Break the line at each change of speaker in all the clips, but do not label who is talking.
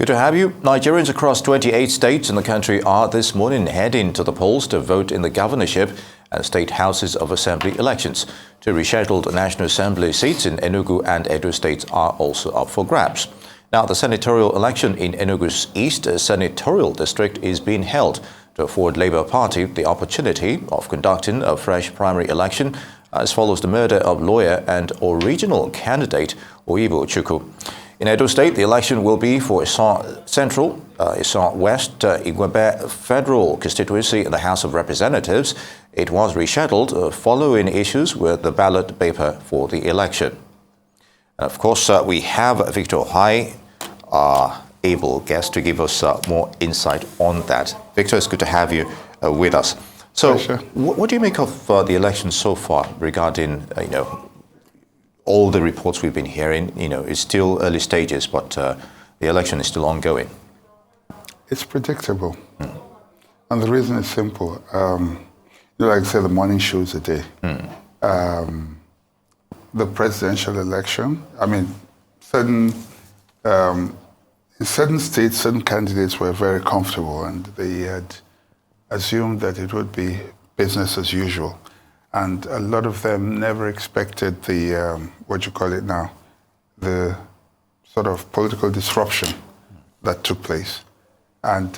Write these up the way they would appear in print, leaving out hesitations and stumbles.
Good to have you. Nigerians across 28 states in the country are this morning heading to the polls to vote in the governorship and state houses of assembly elections. Two rescheduled National Assembly seats in Enugu and Edo states are also up for grabs. Now, the senatorial election in Enugu's East Senatorial District is being held to afford Labour Party the opportunity of conducting a fresh primary election as follows the murder of lawyer and original candidate Oyibo Chukwu. In Edo State, the election will be for Isan Central, Isan West, Igwebe Federal Constituency in the House of Representatives. It was rescheduled following issues with the ballot paper for the election. And of course, we have Victor Hai, our able guest, to give us more insight on that. Victor, it's good to have you with us. So, what do you make of the election so far regarding, all the reports we've been hearing? It's still early stages, but the election is still ongoing.
It's predictable. And the reason is simple. Like I said, the morning shows a day. The presidential election, in certain states, certain candidates were very comfortable and they had assumed that it would be business as usual. And a lot of them never expected the, the sort of political disruption that took place. And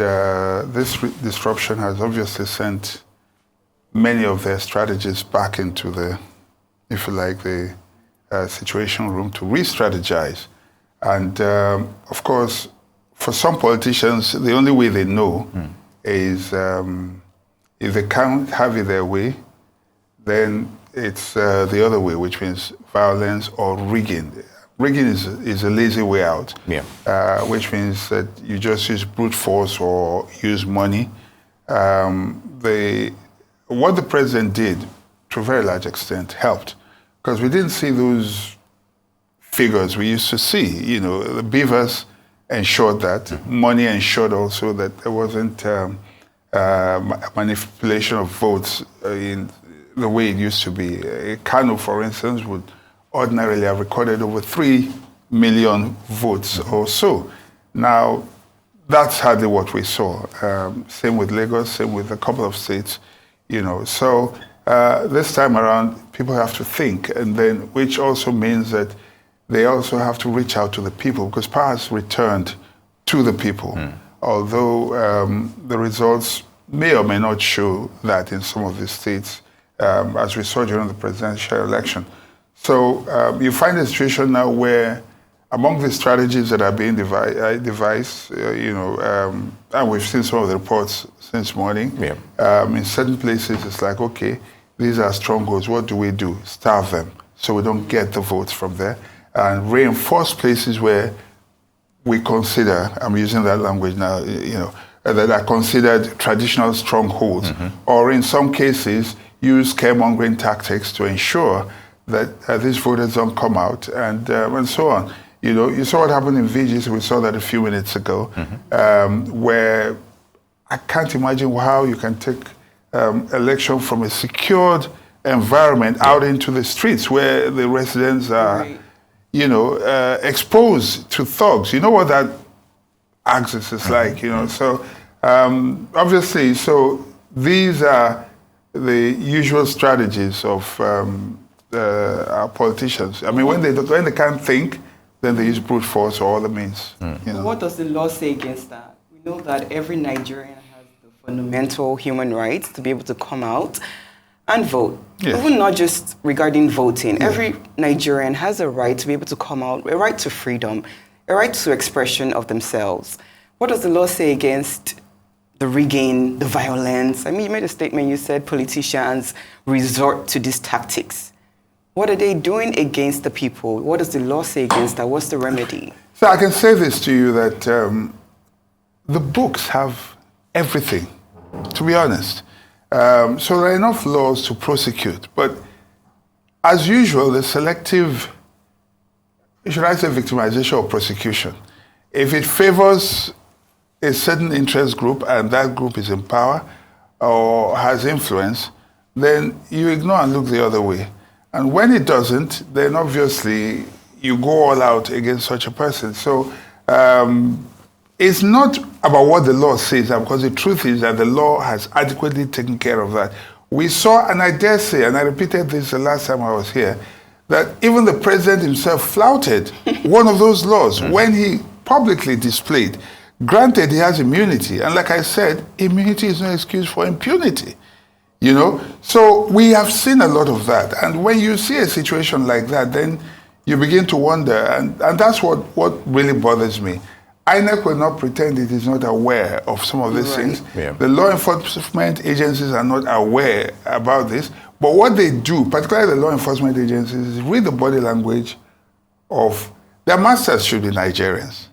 this disruption has obviously sent many of their strategies back into the, if you like, the situation room to re-strategize. And of course, for some politicians, the only way they know is if they can't have it their way, then it's the other way, which means violence or rigging. Rigging is a lazy way out, which means that you just use brute force or use money. What the president did, to a very large extent, helped, because we didn't see those figures we used to see. The beavers ensured that, money ensured also that there wasn't manipulation of votes in the way it used to be. Kano, for instance, would ordinarily have recorded over 3 million votes or so. Now, that's hardly what we saw. Same with Lagos, same with a couple of states, So this time around, people have to think, and then, which also means that they also have to reach out to the people, because power has returned to the people, although the results may or may not show that in some of the states, as we saw during the presidential election. So you find a situation now where among the strategies that are being devised, and we've seen some of the reports since morning, in certain places it's like, okay, these are strongholds, what do we do? Starve them so we don't get the votes from there, and reinforce places where we consider, I'm using that language now, that are considered traditional strongholds, or in some cases, use scaremongering tactics to ensure that these voters don't come out, and so on. You saw what happened in VGs, we saw that a few minutes ago, where I can't imagine how you can take election from a secured environment out into the streets where the residents are, exposed to thugs. You know what that axis is like, So obviously, so these are the usual strategies of our politicians. When they can't think, then they use brute force or other means.
What does the law say against that? We know that every Nigerian has the fundamental human rights to be able to come out and vote. Even not just regarding voting. Every Nigerian has a right to be able to come out, a right to freedom, a right to expression of themselves. What does the law say against the rigging, the violence? You made a statement, you said politicians resort to these tactics. What are they doing against the people? What does the law say against that? What's the remedy?
So I can say this to you that the books have everything, to be honest. So there are enough laws to prosecute. But as usual, the selective, should I say victimization or prosecution, if it favors a certain interest group and that group is in power or has influence, then you ignore and look the other way. And when it doesn't, then obviously you go all out against such a person. So it's not about what the law says, because the truth is that the law has adequately taken care of that. We saw, and I dare say, and I repeated this the last time I was here, that even the president himself flouted one of those laws when he publicly displayed. Granted, he has immunity, and like I said, immunity is no excuse for impunity. You know, so we have seen a lot of that. And when you see a situation like that, then you begin to wonder, and that's what really bothers me. INEC will not pretend it is not aware of some of these things. Yeah. The law enforcement agencies are not aware about this. But what they do, particularly the law enforcement agencies, is read the body language of, their masters should be Nigerians.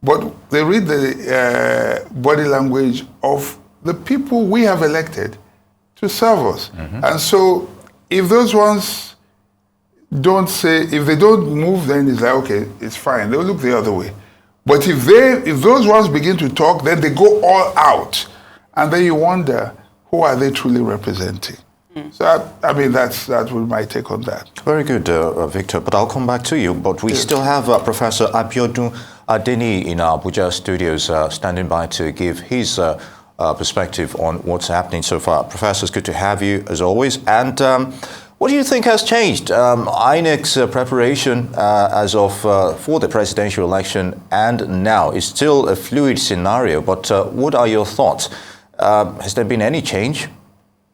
But they read the body language of the people we have elected to serve us. And so if those ones don't say, if they don't move, then it's like, okay, it's fine. They'll look the other way. But if those ones begin to talk, then they go all out. And then you wonder, who are they truly representing? So, I mean, that was my take on that.
Very good, Victor. But I'll come back to you. But we still have Professor Abiodun Adeni in our Abuja studios standing by to give his perspective on what's happening so far. Professor, it's good to have you, as always. And what do you think has changed? INEC's preparation as of for the presidential election and now is still a fluid scenario. But what are your thoughts? Has there been any change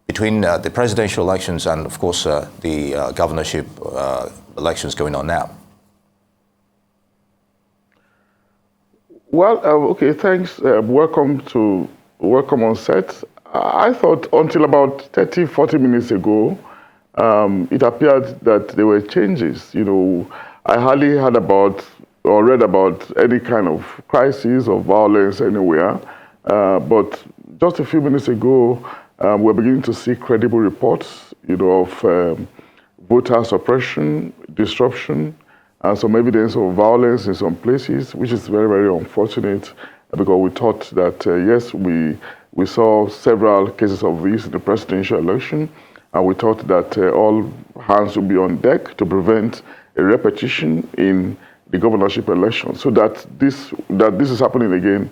between the presidential elections and, of course, the governorship elections going on now?
Well, okay, thanks. Welcome on set. I thought until about 30, 40 minutes ago, it appeared that there were changes. You know, I hardly heard about or read about any kind of crisis or violence anywhere. But just a few minutes ago, we're beginning to see credible reports, you know, of voter suppression, disruption, and some evidence of violence in some places, which is very, very unfortunate, because we thought that, yes, we saw several cases of this in the presidential election, and we thought that all hands would be on deck to prevent a repetition in the governorship election. So that this is happening again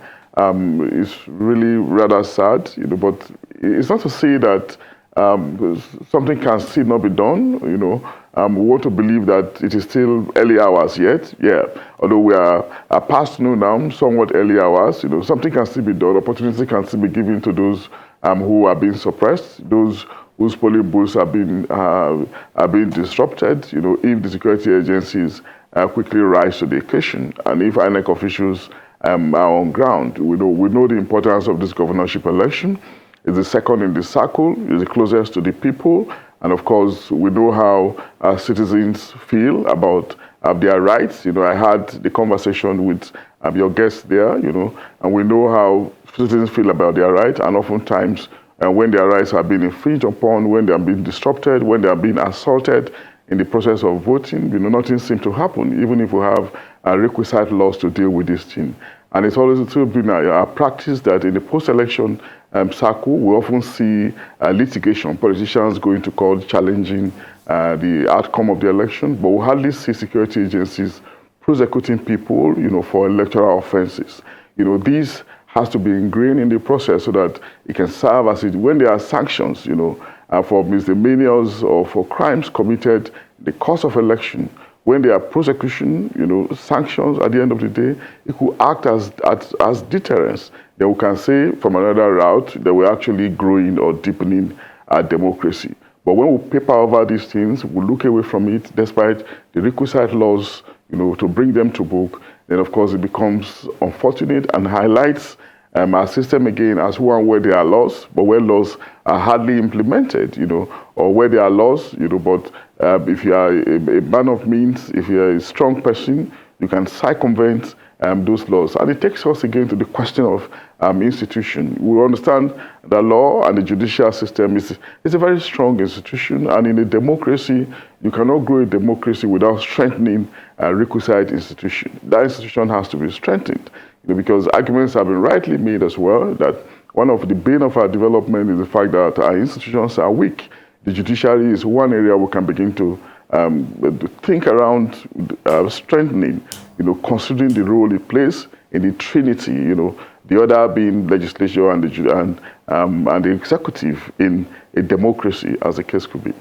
is really rather sad, you know, but it's not to say that something can still not be done, you know. We want to believe that it is still early hours yet, yeah. Although we are past noon now, somewhat early hours, you know, something can still be done, opportunity can still be given to those who are being suppressed, those whose polling booths are being disrupted, you know, if the security agencies quickly rise to the occasion, and if INEC officials are on ground. We know the importance of this governorship election. It's the second in the circle, it's the closest to the people, and of course, we know how citizens feel about their rights. You know, I had the conversation with your guests there, you know, and we know how citizens feel about their rights, and oftentimes when their rights are being infringed upon, when they are being disrupted, when they are being assaulted in the process of voting, you know, nothing seems to happen, even if we have requisite laws to deal with this thing. And it's always been a practice that in the post-election circle, we often see litigation, politicians going to court challenging the outcome of the election, but we hardly see security agencies prosecuting people, you know, for electoral offenses. You know, these has to be ingrained in the process so that it can serve as it, when there are sanctions, you know, for misdemeanors or for crimes committed in the course of election. When there are prosecution, you know, sanctions at the end of the day, it could act as deterrence. Then we can say from another route that we're actually growing or deepening our democracy. But when we paper over these things, we look away from it, despite the requisite laws, you know, to bring them to book, then of course it becomes unfortunate and highlights our system again as one where there are laws, but where laws are hardly implemented, you know, or where there are laws, you know, but if you are a man of means, if you are a strong person, you can circumvent those laws. And it takes us again to the question of institution. We understand the law and the judicial system is a very strong institution, and in a democracy, you cannot grow a democracy without strengthening a requisite institution. That institution has to be strengthened, you know, because arguments have been rightly made as well that one of the bane of our development is the fact that our institutions are weak. The judiciary is one area we can begin to think around strengthening, you know, considering the role it plays in the trinity, the other being legislature and the executive in a democracy, as the case could be.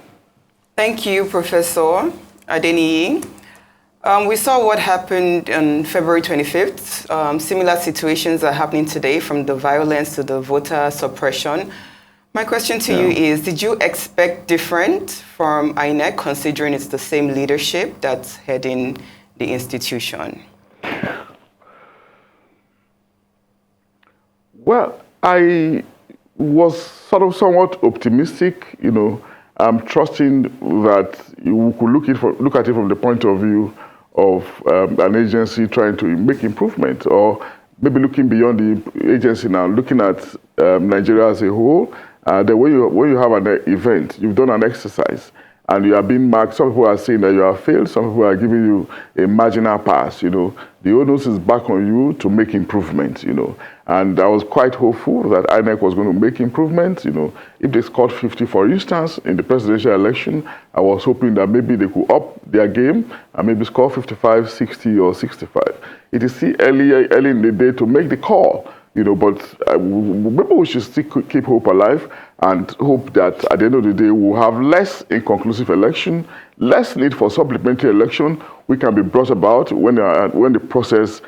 Thank you, Professor Adeniyi. We saw what happened on February 25th. Similar situations are happening today, from the violence to the voter suppression. My question to you is, did you expect different from INEC, considering it's the same leadership that's heading the institution?
Well, I was sort of somewhat optimistic, I'm trusting that we could look at it from the point of view of an agency trying to make improvement, or maybe looking beyond the agency now, looking at Nigeria as a whole. That when you have an event, you've done an exercise, and you are being marked. Some people are saying that you have failed. Some people are giving you a marginal pass. The onus is back on you to make improvements. And I was quite hopeful that INEC was going to make improvements. If they scored 50, for instance, in the presidential election, I was hoping that maybe they could up their game and maybe score 55, 60, or 65. It is still early in the day to make the call. But maybe we should still keep hope alive and hope that at the end of the day we'll have less inconclusive election, less need for supplementary election, which can be brought about when the process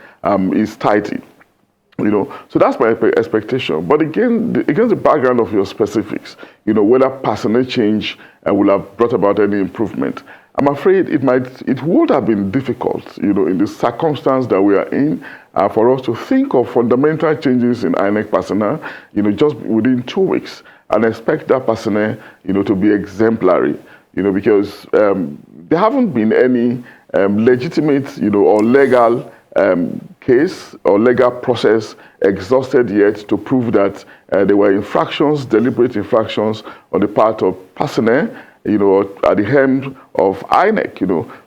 is tighty. So that's my expectation. But again, against the background of your specifics, whether personnel change will have brought about any improvement, I'm afraid it would have been difficult, in the circumstance that we are in, for us to think of fundamental changes in INEC personnel, just within 2 weeks, and expect that personnel, to be exemplary, because there haven't been any legitimate, or legal case or legal process exhausted yet to prove that there were infractions, deliberate infractions on the part of personnel, at the helm of INEC,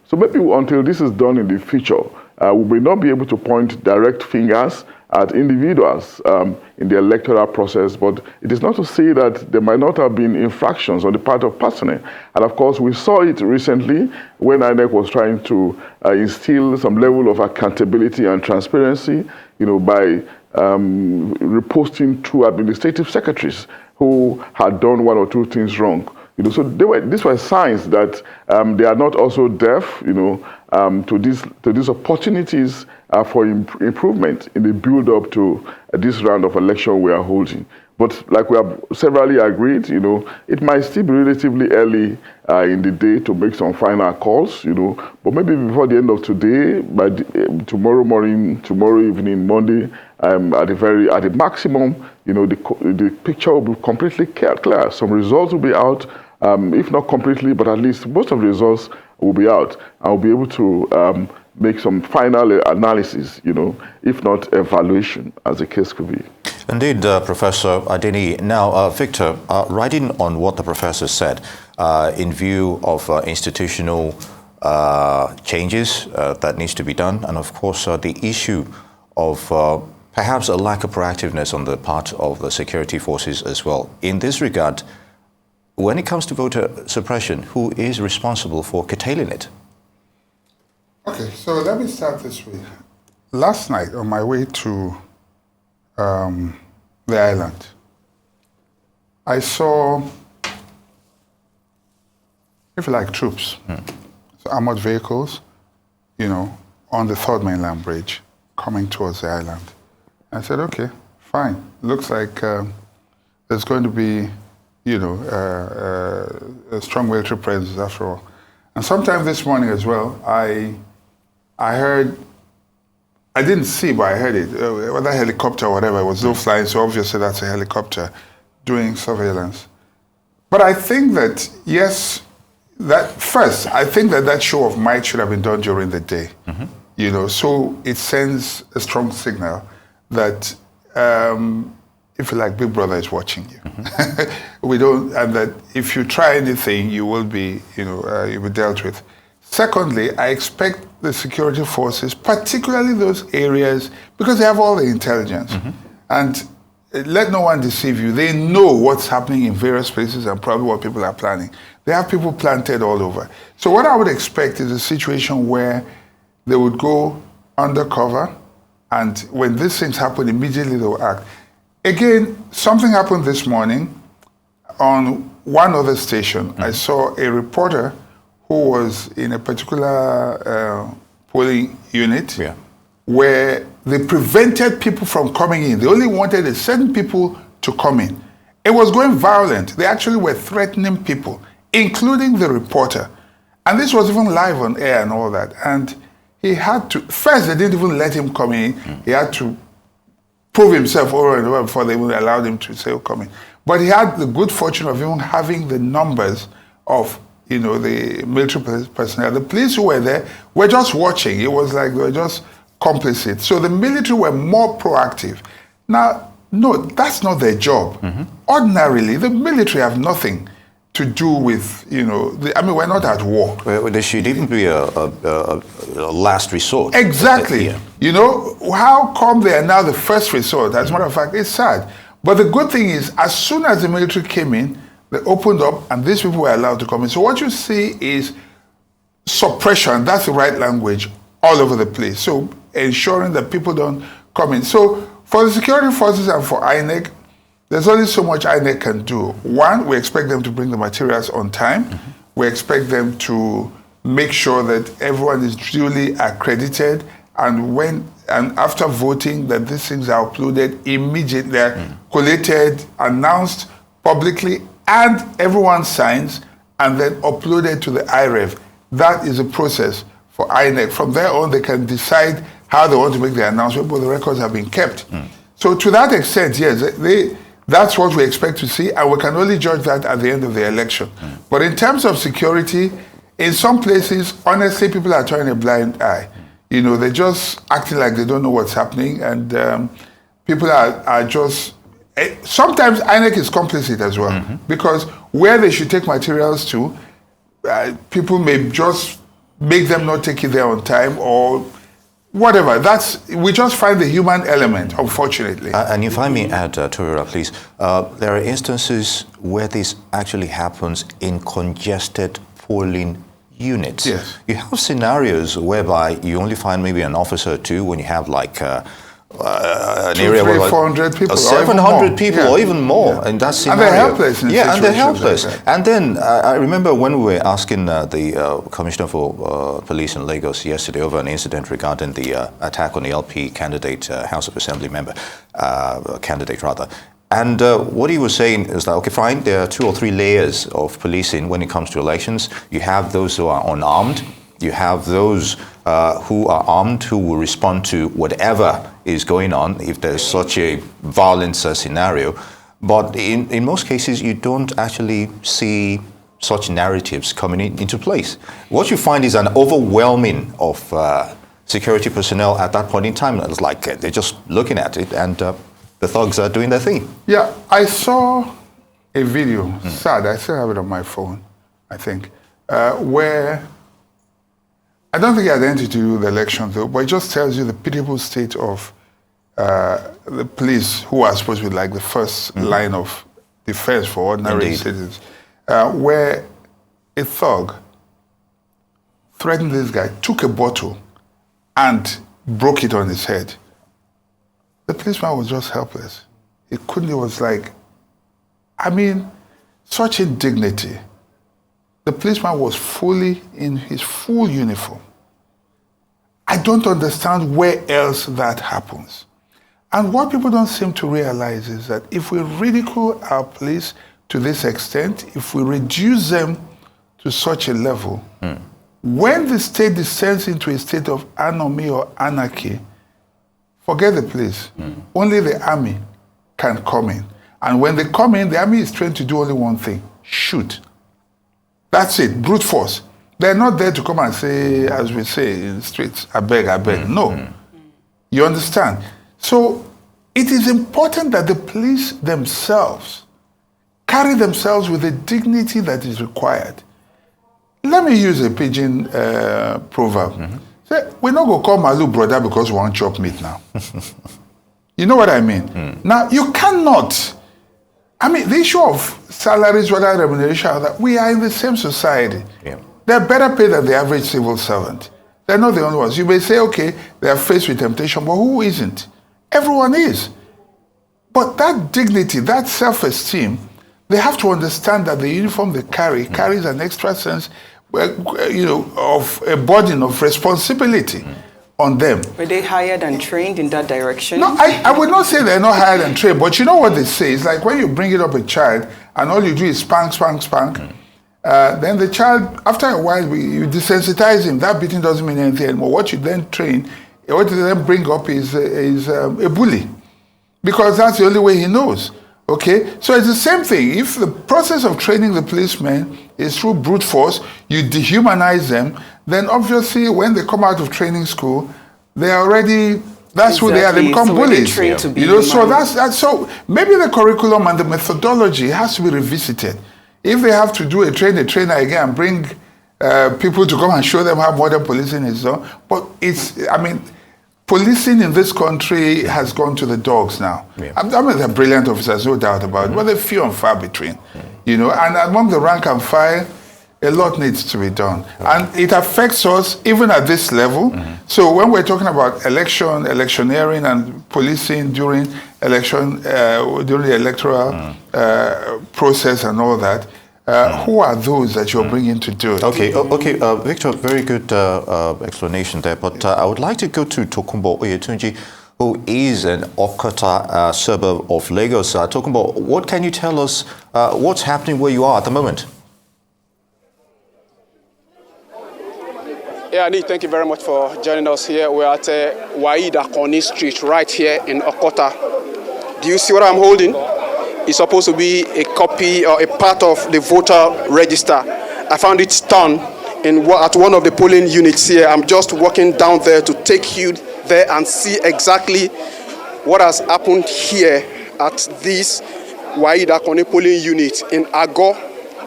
So maybe until this is done in the future, we may not be able to point direct fingers at individuals in the electoral process, but it is not to say that there might not have been infractions on the part of personnel. And of course, we saw it recently when INEC was trying to instill some level of accountability and transparency, by reposting 2 administrative secretaries who had done 1 or 2 things wrong. So these were signs that they are not also deaf, to these opportunities for improvement in the build-up to this round of election we are holding. But like we have severally agreed, it might still be relatively early in the day to make some final calls, but maybe before the end of today, by tomorrow morning, tomorrow evening, Monday, at the maximum, the picture will be completely clear. Some results will be out, if not completely, but at least most of the results will be out. And we'll be able to make some final analysis, if not evaluation, as the case could be.
Indeed, Professor Adeniyi. Now, Victor, writing on what the professor said, in view of institutional changes that needs to be done, and of course the issue of perhaps a lack of proactiveness on the part of the security forces as well. In this regard, when it comes to voter suppression, who is responsible for curtailing it?
Okay, so let me start this way. Last night, on my way to the island, I saw, if you like, troops, so armored vehicles, on the 3rd mainland bridge coming towards the island. I said, okay, fine. Looks like there's going to be, a strong military presence after all. And sometime this morning as well, I heard, I didn't see, but I heard it, whether helicopter or whatever, it was still flying, so obviously that's a helicopter doing surveillance. But I think that, yes, I think that show of might should have been done during the day. So it sends a strong signal that, if you like, Big Brother is watching you. And that if you try anything, you will be, you'll be dealt with. Secondly, I expect the security forces, particularly those areas, because they have all the intelligence. And let no one deceive you. They know what's happening in various places and probably what people are planning. They have people planted all over. So what I would expect is a situation where they would go undercover And when these things happen, immediately they will act. Again, something happened this morning on one other station. I saw a reporter who was in a particular polling unit where they prevented people from coming in. They only wanted a certain people to come in. It was going violent. They actually were threatening people, including the reporter. And this was even live on air and all that. And he had to, first they didn't even let him come in. He had to prove himself over and over before they even allowed him to say, come in. But he had the good fortune of even having the numbers of, the military personnel. The police who were there were just watching. It was like they were just complicit. So the military were more proactive. Now, no, that's not their job. Ordinarily, the military have nothing to do with, we're not at war.
Well, there should even be a last resort.
Exactly. How come they are now the first resort? As a matter of fact, it's sad. But the good thing is, as soon as the military came in, they opened up and these people were allowed to come in. So what you see is suppression, that's the right language, all over the place. So ensuring that people don't come in. So for the security forces and for INEC, there's only so much INEC can do. One, we expect them to bring the materials on time. We expect them to make sure that everyone is duly accredited, and after voting, that these things are uploaded immediately, they're collated, announced publicly, and everyone signs, and then uploaded to the IREV. That is a process for INEC. From there on, they can decide how they want to make the announcement, but the records have been kept. So to that extent, yes, that's what we expect to see, and we can only judge that at the end of the election. But in terms of security, in some places, honestly, people are turning a blind eye. They're just acting like they don't know what's happening, and people are just... Sometimes INEC is complicit as well, because where they should take materials to, people may just make them not take it there on time, or whatever. We just find the human element, unfortunately.
And if I may add, Torira, please, there are instances where this actually happens in congested polling units.
Yes.
You have scenarios whereby you only find maybe an officer or two when you have like an area where
400 people,
700 people, or even more, and that's
and they're helpless.
And they're helpless. Like and then I remember when we were asking the Commissioner for Police in Lagos yesterday over an incident regarding the attack on the LP candidate, House of Assembly member, candidate rather. And what he was saying is that, okay, fine, there are 2 or 3 layers of policing when it comes to elections. You have those who are unarmed. You have those who are armed, who will respond to whatever is going on if there's such a violent scenario. But in most cases, you don't actually see such narratives coming into place. What you find is an overwhelming of security personnel at that point in time. It's like they're just looking at it, and the thugs are doing their thing.
Yeah, I saw a video, sad, I still have it on my phone, I think, where... I don't think it had anything to do with the election, though, but it just tells you the pitiable state of the police, who are supposed to be like the first line of defense for ordinary citizens, where a thug threatened this guy, took a bottle, and broke it on his head. The policeman was just helpless. He couldn't, it was like, such indignity. The policeman was fully in his full uniform. I don't understand where else that happens. And what people don't seem to realize is that if we ridicule our police to this extent, if we reduce them to such a level, when the state descends into a state of anomy or anarchy, forget the police. Only the army can come in. And when they come in, the army is trained to do only one thing: shoot. That's it, brute force. They're not there to come and say, as we say in the streets, I beg, I beg. No. You understand? So it is important that the police themselves carry themselves with the dignity that is required. Let me use a pidgin proverb. Say, we're not going to call Malu brother because we want chop meat now. You know what I mean? Now, you cannot... the issue of salaries, whether remuneration, that we are in the same society. They're better paid than the average civil servant. They're not the only ones. You may say, okay, they are faced with temptation, but who isn't? Everyone is. But that dignity, that self-esteem, they have to understand that the uniform they carry carries an extra sense, of a burden of responsibility on them.
Were they hired and trained in that direction?
No, I would not say they're not hired and trained, but you know what they say? It's like when you bring it up a child and all you do is spank, spank, spank, then the child, after a while, you desensitize him. That beating doesn't mean anything anymore. What you then train, what you then bring up is a bully, because that's the only way he knows. Okay, so it's the same thing. If the process of training the policemen is through brute force, you dehumanize them, then obviously when they come out of training school, they are already, that's who they are, they become bullies. So that's so maybe the curriculum and the methodology has to be revisited. If they have to do a trainer again and bring people to come and show them how modern policing is done, but policing in this country has gone to the dogs now. Yeah. I mean, they're brilliant officers, no doubt about it, but they're few and far between. And among the rank and file, a lot needs to be done. And it affects us even at this level. So when we're talking about electioneering and policing during the electoral process and all that, who are those that you're bringing to do it?
Okay, Victor, very good explanation there. But I would like to go to Tokunbo Oyetunji, who is an Okota suburb of Lagos. Tokunbo, what can you tell us? What's happening where you are at the moment?
Yeah, Andy, thank you very much for joining us here. We're at Waida Koni Street, right here in Okota. Do you see what I'm holding? It's supposed to be a copy or a part of the voter register. I found it torn at one of the polling units here. I'm just walking down there to take you there and see exactly what has happened here at this Waida Koni polling unit in Ago,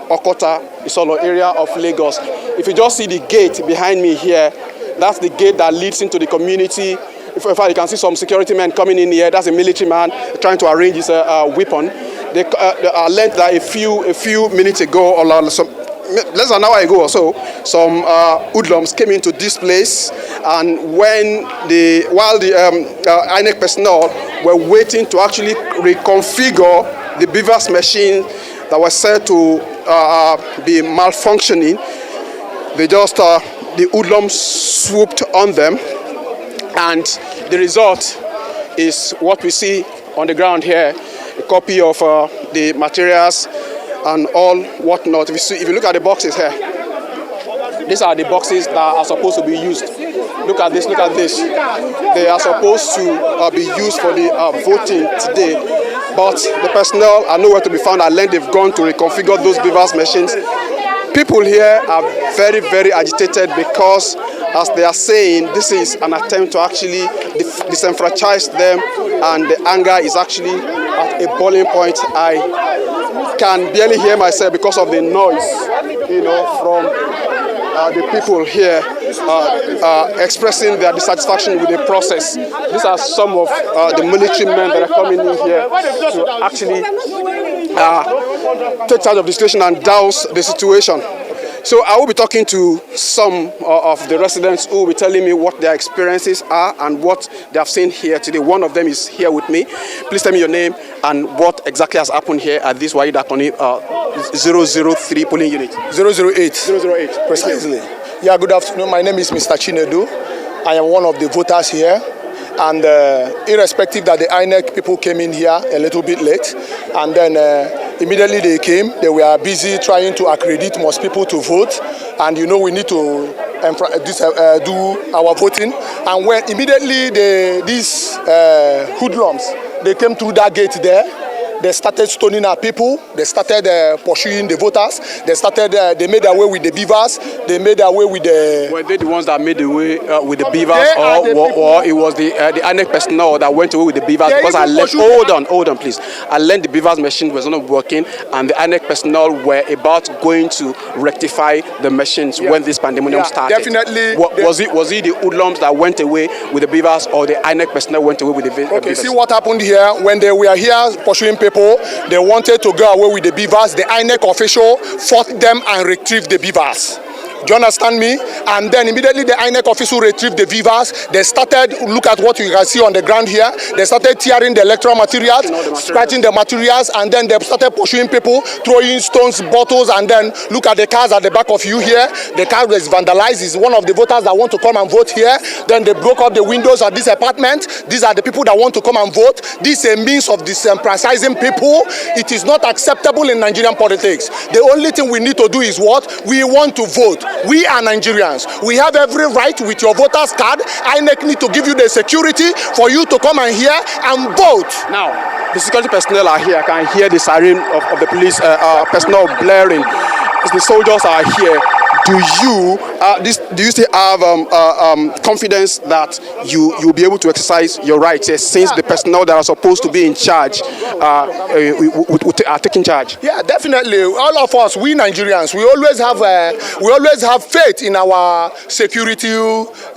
Okota, Isolo area of Lagos. If you just see the gate behind me here, that's the gate that leads into the community. In fact, you can see some security men coming in here. That's a military man trying to arrange his weapon. They learned that a few minutes ago, or less than an hour ago or so, some hoodlums came into this place, and while the INEC personnel were waiting to actually reconfigure the beavers machine that was said to be malfunctioning, the hoodlums swooped on them. And the result is what we see on the ground here, a copy of the materials and all whatnot. If you look at the boxes here, these are the boxes that are supposed to be used. Look at this, look at this. They are supposed to be used for the voting today, but the personnel are nowhere to be found unless they've gone to reconfigure those beavers machines. People here are very, very agitated because, as they are saying, this is an attempt to actually disenfranchise them, and the anger is actually at a boiling point. I can barely hear myself because of the noise, from the people here expressing their dissatisfaction with the process. These are some of the military men that are coming in here to actually take charge of the situation and douse the situation. So I will be talking to some of the residents who will be telling me what their experiences are and what they have seen here today. One of them is here with me. Please tell me your name and what exactly has happened here at this Waida Koni 003 polling unit.
008.
008.
Precisely. Yeah, good afternoon. My name is Mr. Chinedu. I am one of the voters here. And irrespective that the INEC people came in here a little bit late, and then immediately they came, they were busy trying to accredit most people to vote, and we need to do our voting. And when immediately these hoodlums, they came through that gate there, they started stoning our people. They started pursuing the voters. They made their way with the beavers. They made their way with the...
Were they the ones that made the way with the beavers, or it was the INEC personnel that went away with the beavers? Because I learned... Hold on, please. I learned the beavers machine was not working, and the INEC personnel were about going to rectify the machines when this pandemonium started.
Definitely.
Was it the hoodlums that went away with the beavers, or the INEC personnel went away with the beavers?
Okay, see what happened here. When they were here pursuing people, they wanted to go away with the beavers. The INEC official fought them and retrieved the beavers. Do you understand me? And then immediately the INEC officer retrieved the vivas. They started, look at what you can see on the ground here. They started tearing the electoral materials, scratching the materials, and then they started pursuing people, throwing stones, bottles, and then look at the cars at the back of you here. The car was vandalized. It's one of the voters that want to come and vote here. Then they broke up the windows of this apartment. These are the people that want to come and vote. This is a means of disenfranchising people. It is not acceptable in Nigerian politics. The only thing we need to do is what? We want to vote. We are Nigerians. We have every right with your voter's card. INEC need to give you the security for you to come and hear and vote.
Now, the security personnel are here. I can hear the siren of the police personnel blaring. As the soldiers are here, do you still have confidence that you'll be able to exercise your rights since the personnel that are supposed to be in charge are taking charge?
Yeah, definitely. All of us, we Nigerians, we always have faith in our security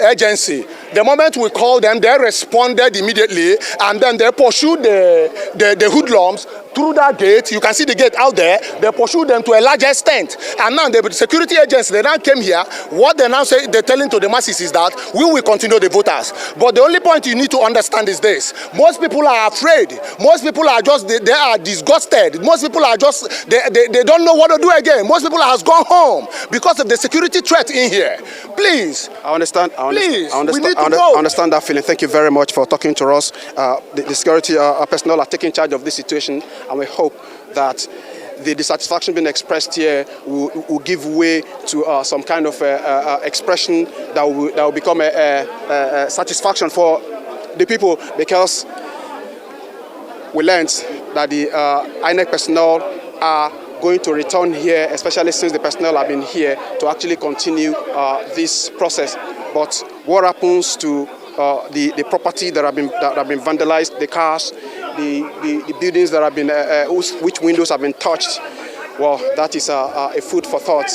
agency. The moment we called them, they responded immediately, and then they pursued the hoodlums through that gate. You can see the gate out there. They pursued them to a large extent, and now the security agents, they now came here. What they now say, they're telling to the masses is that we will continue the voters. But the only point you need to understand is this: most people are afraid. Most people are just they are disgusted. Most people are just they don't know what to do again. Most people have gone home because of the security threat in here. Please,
I understand.
Please, we need to
I understand that feeling. Thank you very much for talking to us. The security personnel are taking charge of this situation, and we hope that the dissatisfaction being expressed here will give way to some kind of expression that will become a satisfaction for the people, because we learned that the INEC personnel are going to return here, especially since the personnel have been here to actually continue this process. But what happens to the property that have been vandalized, the cars, the buildings that have been which windows have been touched? Well, that is a food for thought.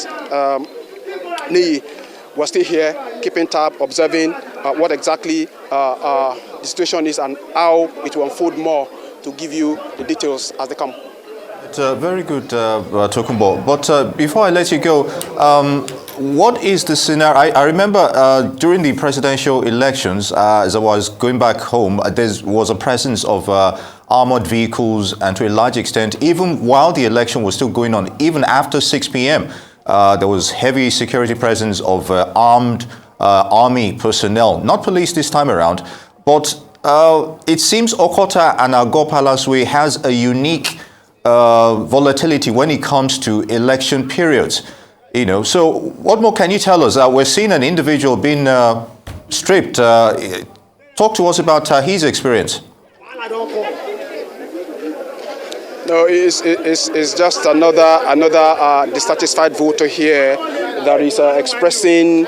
We're still here, keeping tab, observing what exactly the situation is and how it will unfold more, to give you the details as they come.
It's very good, Tokunbo. But before I let you go, what is the scenario? I remember during the presidential elections, as I was going back home, there was a presence of armored vehicles, and to a large extent, even while the election was still going on, even after 6 p.m., there was heavy security presence of armed army personnel, not police this time around, but it seems Okota and Agor Palaswe has a unique volatility when it comes to election periods. So what more can you tell us? We're seeing an individual being stripped. Talk to us about his experience.
No, it's just another dissatisfied voter here that is expressing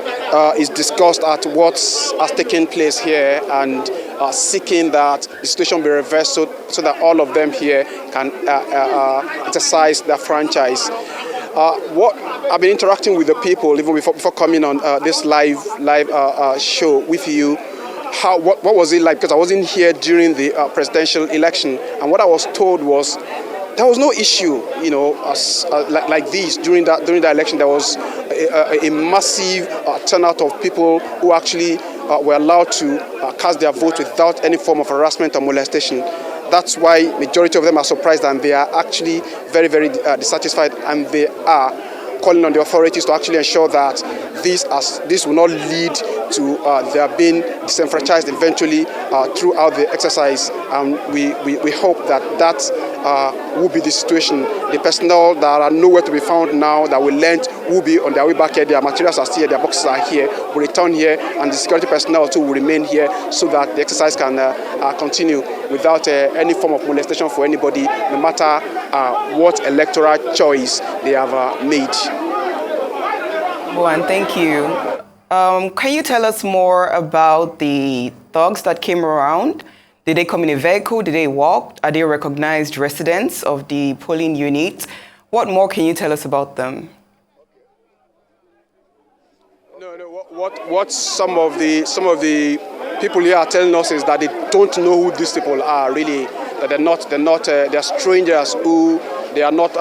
his disgust at what has taken place here, and seeking that the situation be reversed so that all of them here can exercise their franchise. What I've been interacting with the people even before coming on this live show with you. What was it like? Because I wasn't here during the presidential election, and what I was told was there was no issue, like this during that election. There was a massive turnout of people who actually were allowed to cast their vote without any form of harassment or molestation. That's why majority of them are surprised, and they are actually very, very dissatisfied, and they are calling on the authorities to actually ensure that this will not lead to their being disenfranchised eventually throughout the exercise. We hope that will be the situation. The personnel that are nowhere to be found now, that we learned will be on their way back here. Their materials are still here, their boxes are here, will return here, and the security personnel too will remain here so that the exercise can continue without any form of molestation for anybody, no matter what electoral choice they have made.
Juan, thank you. Can you tell us more about the thugs that came around? Did they come in a vehicle? Did they walk? Are they recognized residents of the polling unit? What more can you tell us about them?
No. What some of the people here are telling us is that they don't know who these people are really. That they're strangers who they are not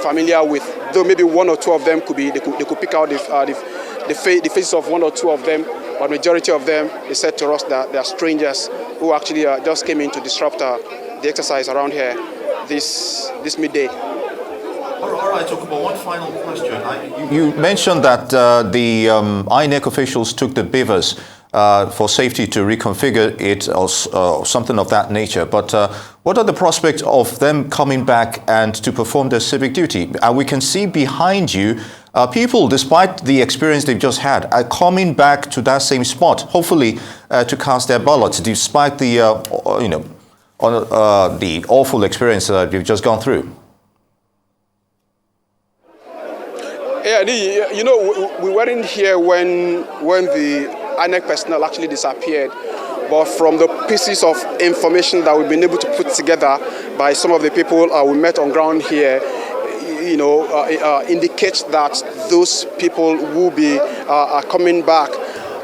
familiar with. Though maybe one or two of them they could pick out the faces of one or two of them, but majority of them, they said to us that they are strangers who actually just came in to disrupt the exercise around here this midday.
All right, Okota, one final question. You mentioned that the INEC officials took the beavers for safety to reconfigure it or something of that nature. But what are the prospects of them coming back and to perform their civic duty? We can see behind you people, despite the experience they've just had, are coming back to that same spot, hopefully to cast their ballots, despite the the awful experience that you've just gone through.
Yeah, you know, we weren't here when the INEC personnel actually disappeared, but from the pieces of information that we've been able to put together by some of the people we met on ground here, you know, indicates that those people will be coming back.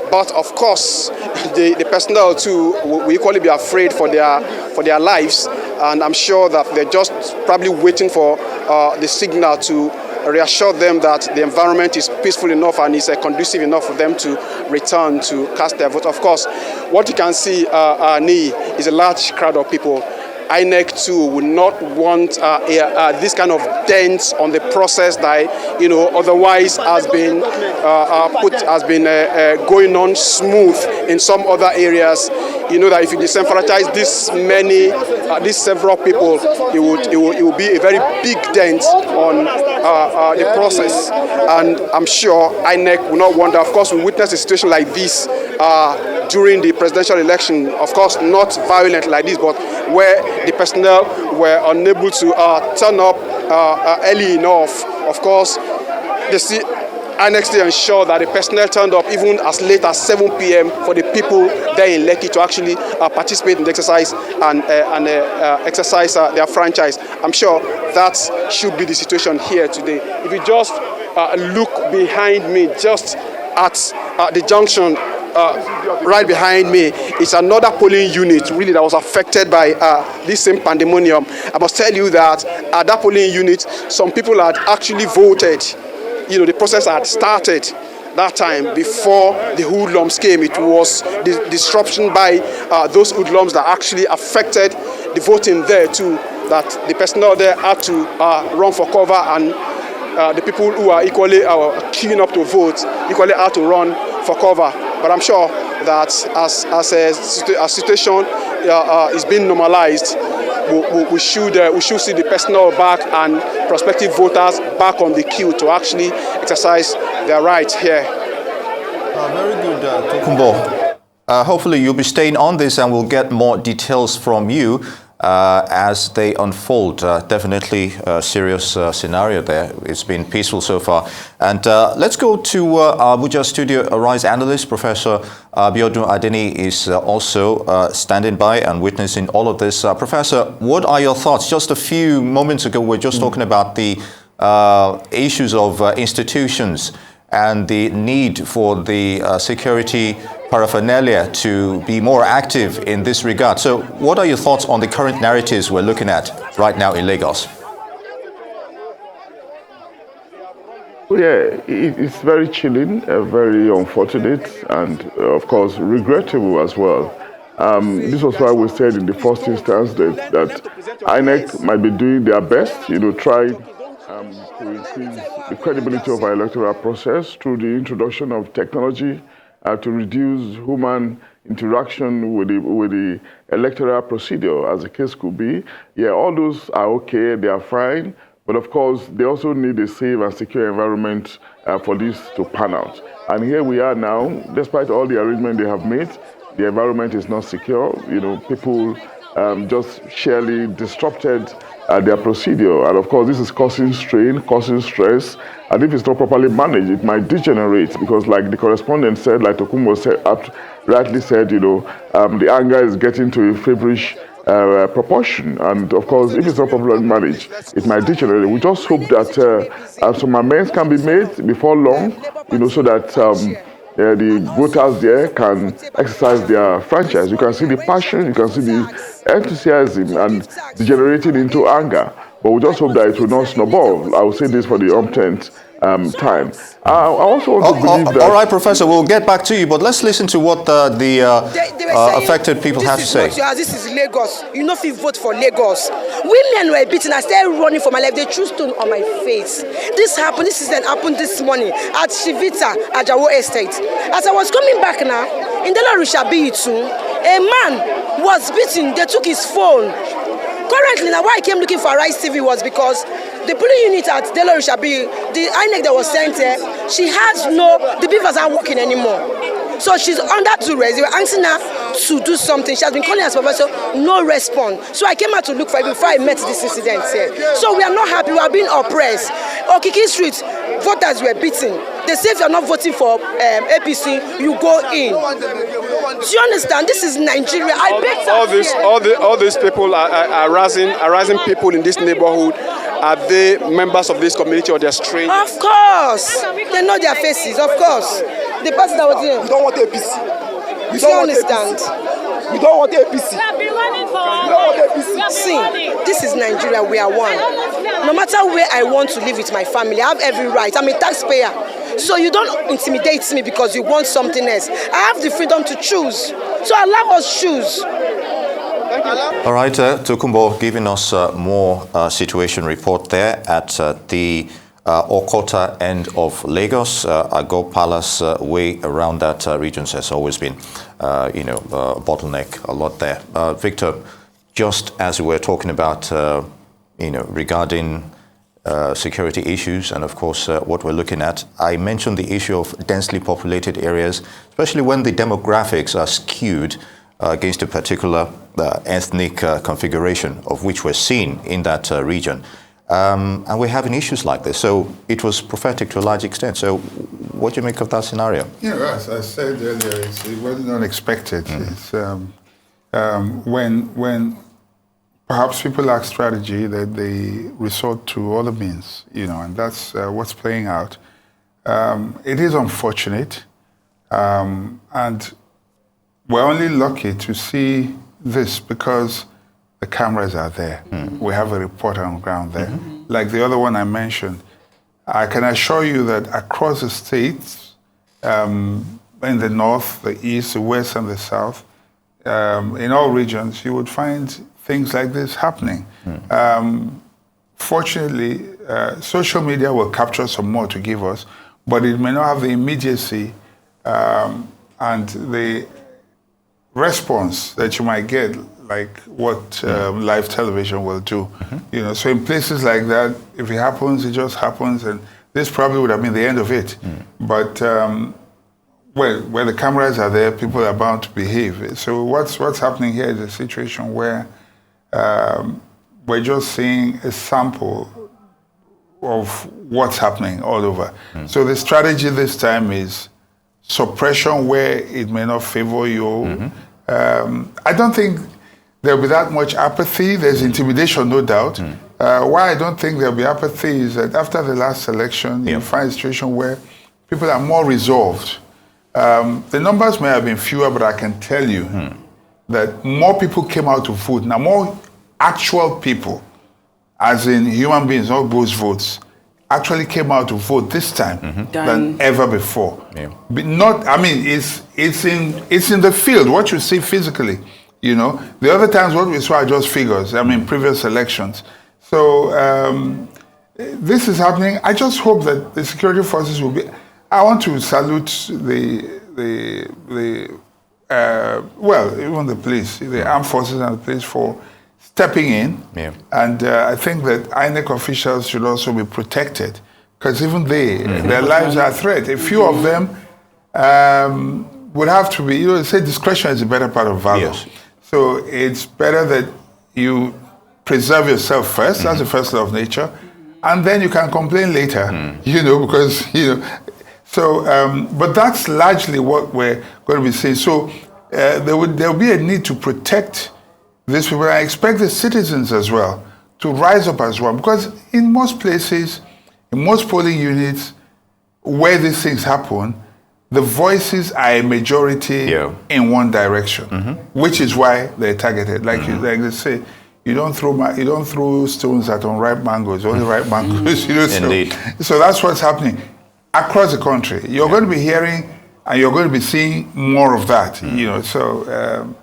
But of course, the personnel too will equally be afraid for their lives, and I'm sure that they're just probably waiting for the signal to reassure them that the environment is peaceful enough and is conducive enough for them to return to cast their vote. Of course, what you can see, is a large crowd of people. INEC too would not want this kind of dent on the process that, you know, otherwise has been going on smooth in some other areas. You know that if you disenfranchise these several people, it will be a very big dent on the process. And I'm sure INEC will not want that. Of course, we witnessed a situation like this during the presidential election. Of course, not violent like this, but where the personnel were unable to turn up early enough. Of course, INEC to ensure that the personnel turned up even as late as 7 p.m. for the people there in Lekki to actually participate in the exercise and exercise their franchise. I'm sure that should be the situation here today. If you just look behind me, just at the junction right behind me, it's another polling unit really that was affected by this same pandemonium. I must tell you that at that polling unit, some people had actually voted. You know, the process had started that time before the hoodlums came. It was the disruption by those hoodlums that actually affected the voting there too, that the personnel there had to run for cover, and the people who are equally queuing up to vote equally had to run for cover. But I'm sure that as a situation is being normalized, we should see the personnel back and prospective voters back on the queue to actually exercise their rights here.
Very good, Tokumbo. Hopefully you'll be staying on this and we'll get more details from you as they unfold. Definitely a serious scenario there. It's been peaceful so far. And let's go to Abuja studio. Arise analyst, Professor Abiodun Adeni is also standing by and witnessing all of this. Professor, what are your thoughts? Just a few moments ago, we were just talking about the issues of institutions and the need for the security paraphernalia to be more active in this regard. So what are your thoughts on the current narratives we're looking at right now in Lagos?
Yeah, it's very chilling, very unfortunate, and of course regrettable as well. This was why we said in the first instance that INEC might be doing their best, you know, try to increase the credibility of our electoral process through the introduction of technology to reduce human interaction with the electoral procedure, as the case could be. Yeah, all those are okay, they are fine, but of course, they also need a safe and secure environment for this to pan out. And here we are now, despite all the arrangements they have made, the environment is not secure. You know, people just sheerly disrupted their procedure. And of course, this is causing strain, causing stress. And if it's not properly managed, it might degenerate because like the correspondent said, like Tokumbo said, rightly said, you know, the anger is getting to a feverish proportion. And of course, if it's not properly managed, it might degenerate. We just hope that some amends can be made before long, you know, so that the voters there can exercise their franchise. You can see the passion, you can see the enthusiasm and degenerating into anger. but we just hope that it will not snowball. I will say this for the umpteenth time. I also want to believe that...
All right, Professor, we'll get back to you, but let's listen to what the affected people have to say.
This is Lagos. You know if you vote for Lagos. Women were beaten. I started running for my life. They threw stone on my face. This happened. This incident happened this morning at Shivita, Ajawo Estate. As I was coming back now, in Delarishabi too, a man was beaten. They took his phone. Currently, now why I came looking for Rice TV was because the polling unit at Delarishabi, the INEC that was sent here, the beavers aren't working anymore. So she's under duress. They were asking her to do something. She has been calling us professor, no response. So I came out to look for it before I met this incident here. So we are not happy. We are being oppressed. Okiki Street, voters were beaten. They say if you're not voting for APC, you go in. Do you understand? This is Nigeria. I bet
all these people are harassing people in this neighborhood. Are they members of this community or they're strangers?
Of course. They know their faces, of course. The person that was here.
We don't want APC.
You don't understand.
We don't want APC.
See, this is Nigeria. We are one. No matter where I want to live with my family, I have every right. I'm a taxpayer. So you don't intimidate me because you want something else. I have the freedom to choose. So allow us choose.
All right, Tokumbo giving us more situation report there at the Okota end of Lagos. Ago Palace way around that region has always been, bottleneck a lot there. Victor, just as we were talking about, regarding security issues and, of course, what we're looking at, I mentioned the issue of densely populated areas, especially when the demographics are skewed against a particular ethnic configuration of which we're seen in that region. And we're having issues like this. So it was prophetic to a large extent. So what do you make of that scenario?
As I said earlier, it wasn't unexpected. It's when perhaps people lack strategy, that they resort to other means, and that's what's playing out. It is unfortunate, and we're only lucky to see this because the cameras are there. We have a reporter on ground there. Like the other one I mentioned, I can assure you that across the states, in the north, the east, the west, and the south, in all regions, you would find things like this happening. Fortunately, social media will capture some more to give us, but it may not have the immediacy and the response that you might get, like what live television will do. So in places like that, if it happens, it just happens, and this probably would have been the end of it. But where the cameras are there, people are bound to behave. So what's happening here is a situation where we're just seeing a sample of what's happening all over. So the strategy this time is suppression where it may not favor you. I don't think there'll be that much apathy. There's intimidation, no doubt. Why I don't think there'll be apathy is that after the last election, you find a situation where people are more resolved. The numbers may have been fewer, but I can tell you that more people came out to vote. Now, more actual people, as in human beings, not ghost votes, actually came out to vote this time than ever before. But it's in the field, what you see physically. The other times what we saw are just figures. Previous elections. So this is happening. I just hope that the security forces will be. I want to salute even the police, the armed forces and the police for stepping in. And I think that INEC officials should also be protected, because even their lives are a threat. A few of them would have to be, they say discretion is a better part of valor. So it's better that you preserve yourself first, that's the first law of nature, and then you can complain later, because, so, but that's largely what we're going to be seeing. So there'll be a need to protect these people. I expect the citizens as well to rise up as well, because in most places, in most polling units where these things happen, the voices are a majority in one direction, which is why they're targeted. Like they say, you don't throw stones at unripe mangoes, only ripe mangoes.
Indeed.
So that's what's happening across the country. You're going to be hearing and you're going to be seeing more of that. So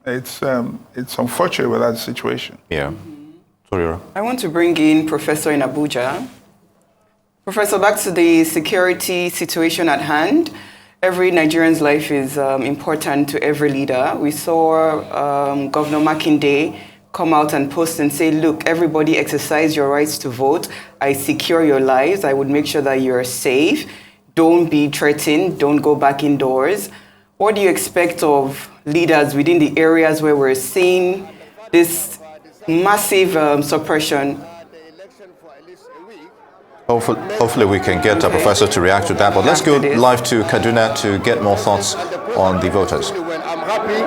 it's unfortunate with that situation.
Yeah. Sorry.
I want to bring in Professor in Abuja. Professor, back to the security situation at hand. Every Nigerian's life is important to every leader. We saw Governor Makinde come out and post and say, look, everybody exercise your rights to vote. I secure your lives. I would make sure that you're safe. Don't be threatened. Don't go back indoors. What do you expect of leaders within the areas where we're seeing this massive suppression?
Hopefully we can get a professor to react to that. But let's go live to Kaduna to get more thoughts on the voters.
I'm happy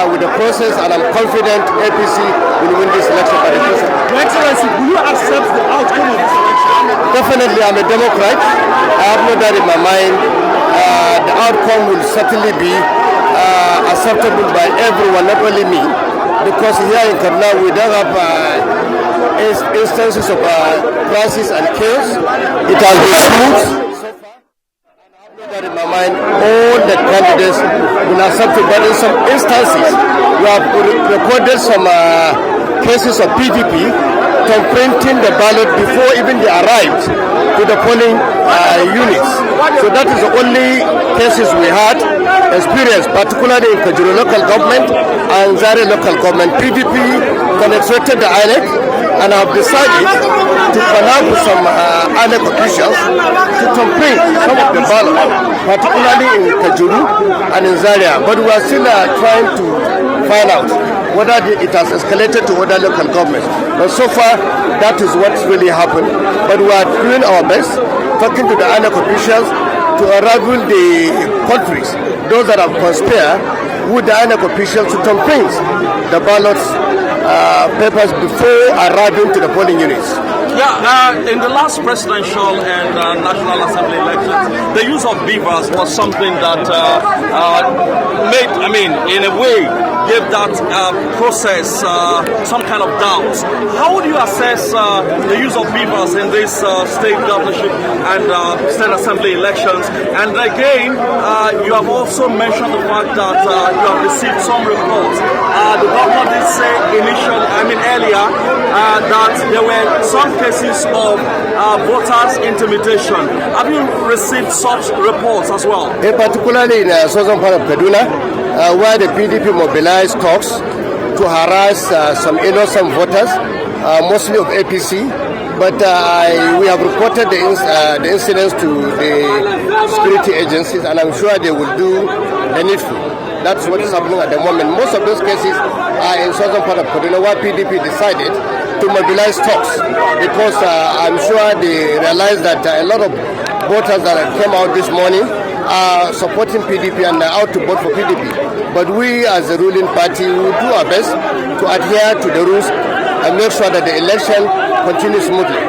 with the process and I'm confident APC will win this election by the process.
Your Excellency, will you accept the outcome of this election?
Definitely, I'm a Democrat. I have no doubt in my mind. The outcome will certainly be acceptable by everyone, not only me. Because here in Kaduna we don't have instances of crisis and chaos. It has been smooth so far. And I have no doubt in my mind all the candidates will accept it. But in some instances, we have recorded some cases of PDP printing the ballot before even they arrived to the polling units. So that is the only cases we had experienced, particularly in Kaduna local government and Zaria local government. PDP penetrated the INEC and have decided to collab with some INEC officials to print some of the ballot, particularly in Kaduna and in Zaria. But we are still trying to find out whether it has escalated to other local governments. But so far, that is what's really happened. But we are doing our best, talking to the INEC officials to unravel the countries, those that have conspired with the INEC officials to print the ballots papers before arriving to the polling units.
Yeah, in the last presidential and National Assembly elections, the use of beavers was something that in a way, gave that process some kind of doubt. How would you assess the use of beavers in this state governorship and state assembly elections? And again, you have also mentioned the fact that you have received some reports. The governor did say earlier that there were some cases of voters' intimidation. Have you received such reports as well?
Particularly in the southern part of Kaduna, where the PDP mobilized talks to harass some innocent voters, mostly of APC. But we have reported the incidents to the security agencies, and I'm sure they will do the needful. That's what is happening at the moment. Most of those cases are in southern part of Kaduna, where PDP decided to mobilize talks, because I'm sure they realized that a lot of voters that came out this morning are supporting PDP and are out to vote for PDP. But we as the ruling party will do our best to adhere to the rules and make sure that the election continues smoothly.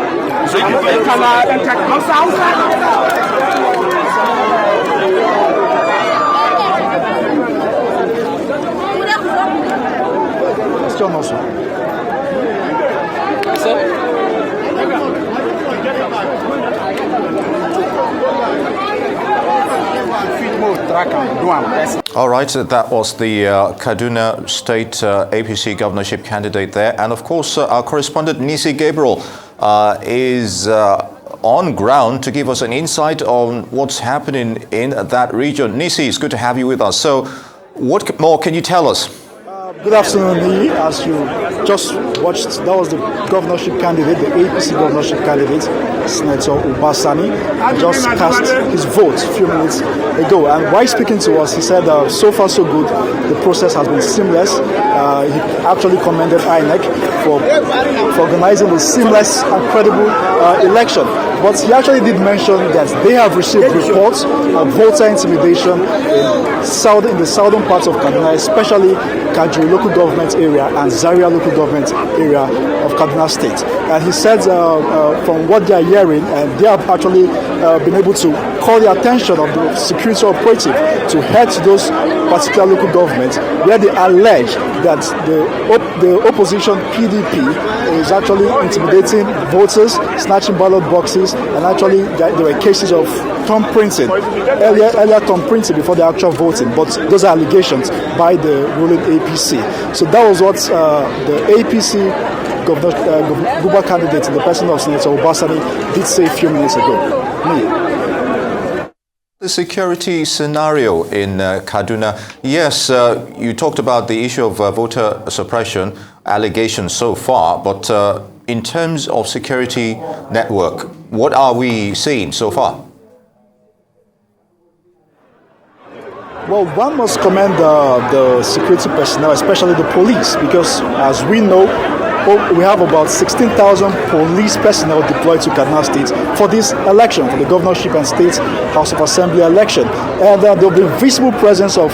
All right, so that was the Kaduna State APC governorship candidate there. And of course, our correspondent Nisi Gabriel is on ground to give us an insight on what's happening in that region. Nisi, it's good to have you with us. So what more can you tell us?
Good afternoon, Lee. As you just watched, that was the governorship candidate, the APC governorship candidate, Senator Ubasani, just cast his vote a few minutes ago. And while speaking to us, he said, so far so good, the process has been seamless. He actually commended INEC for organizing a seamless and credible election. But he actually did mention that they have received reports of voter intimidation in the southern parts of Kaduna, especially Kaduna local government area and Zaria local government area of Kaduna State. And he said from what they are hearing, they have actually been able to call the attention of the security operative to head to those particular local governments where they allege that the opposition PDP is actually intimidating voters, snatching ballot boxes, and actually there were cases of thumb printing, earlier thumb printing before the actual voting, but those are allegations by the ruling APC. So that was what the APC governor candidate in the person of Senator Obasani did say a few minutes ago.
The security scenario in Kaduna, yes, you talked about the issue of voter suppression allegations so far, but in terms of security network, what are we seeing so far?
Well, one must commend the security personnel, especially the police, because as we know, we have about 16,000 police personnel deployed to Kaduna State for this election, for the governorship and state House of Assembly election. And there will be visible presence of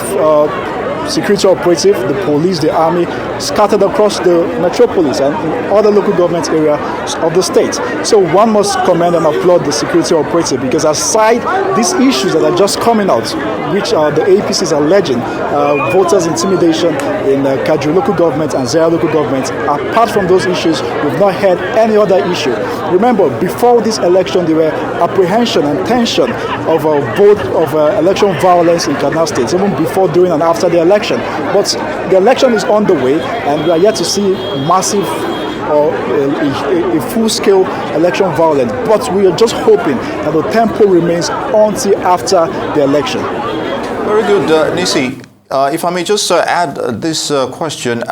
security operative, the police, the army, scattered across the metropolis and in other local government areas of the state. So one must commend and applaud the security operative, because aside these issues that are just coming out, which are the APCs alleging voters intimidation in Kaduna local government and Zaria local government, apart from those issues, we've not heard any other issue. Remember, before this election, there were apprehension and tension of election violence in Kaduna State, even before, during, and after the election. But the election is on the way, and we are yet to see massive or a full-scale election violence. But we are just hoping that the tempo remains until after the election.
Very good, Nisi. If I may just add this question,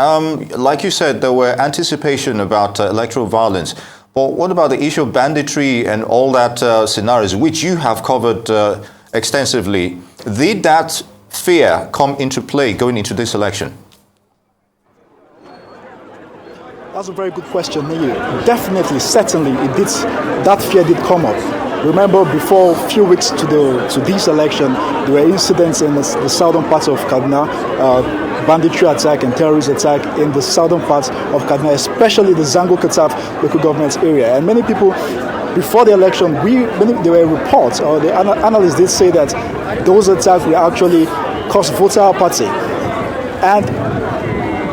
like you said, there were anticipation about electoral violence. But what about the issue of banditry and all that scenarios, which you have covered extensively? Did that fear come into play going into this election?
That's a very good question, Niyi. Definitely, certainly, that fear did come up. Remember, before a few weeks to this election, there were incidents in the southern parts of Kaduna, banditry attack and terrorist attack in the southern parts of Kaduna, especially the Zango-Kataf local government area. And many people, before the election, there were reports, or the analysts did say that those attacks will actually cause voter apathy. And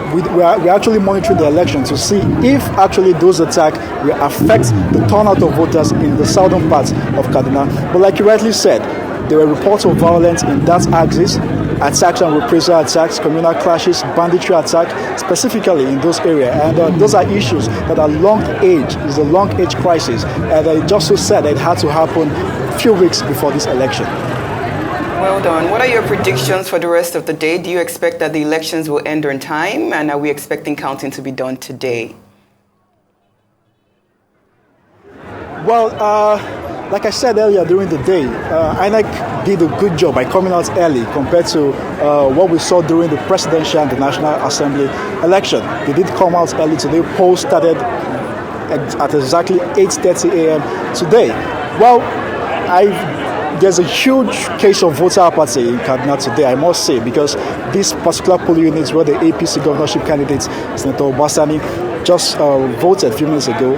we're actually monitoring the election to see if actually those attacks will affect the turnout of voters in the southern parts of Kaduna. But like you rightly said, there were reports of violence in that axis, attacks and reprisal attacks, communal clashes, banditry attack, specifically in those areas. And those are issues that are long age, is a long age crisis. And it just so said that it had to happen a few weeks before this election.
Well done. What are your predictions for the rest of the day? Do you expect that the elections will end on time? And are we expecting counting to be done today?
Well, like I said earlier during the day, INEC did a good job by coming out early compared to what we saw during the presidential and the National Assembly election. They did come out early today. Polls started at exactly 8:30 a.m. today. Well, there's a huge case of voter apathy in Kaduna today, I must say, because this particular polling unit where the APC governorship candidate, Senator Obasani, just voted a few minutes ago,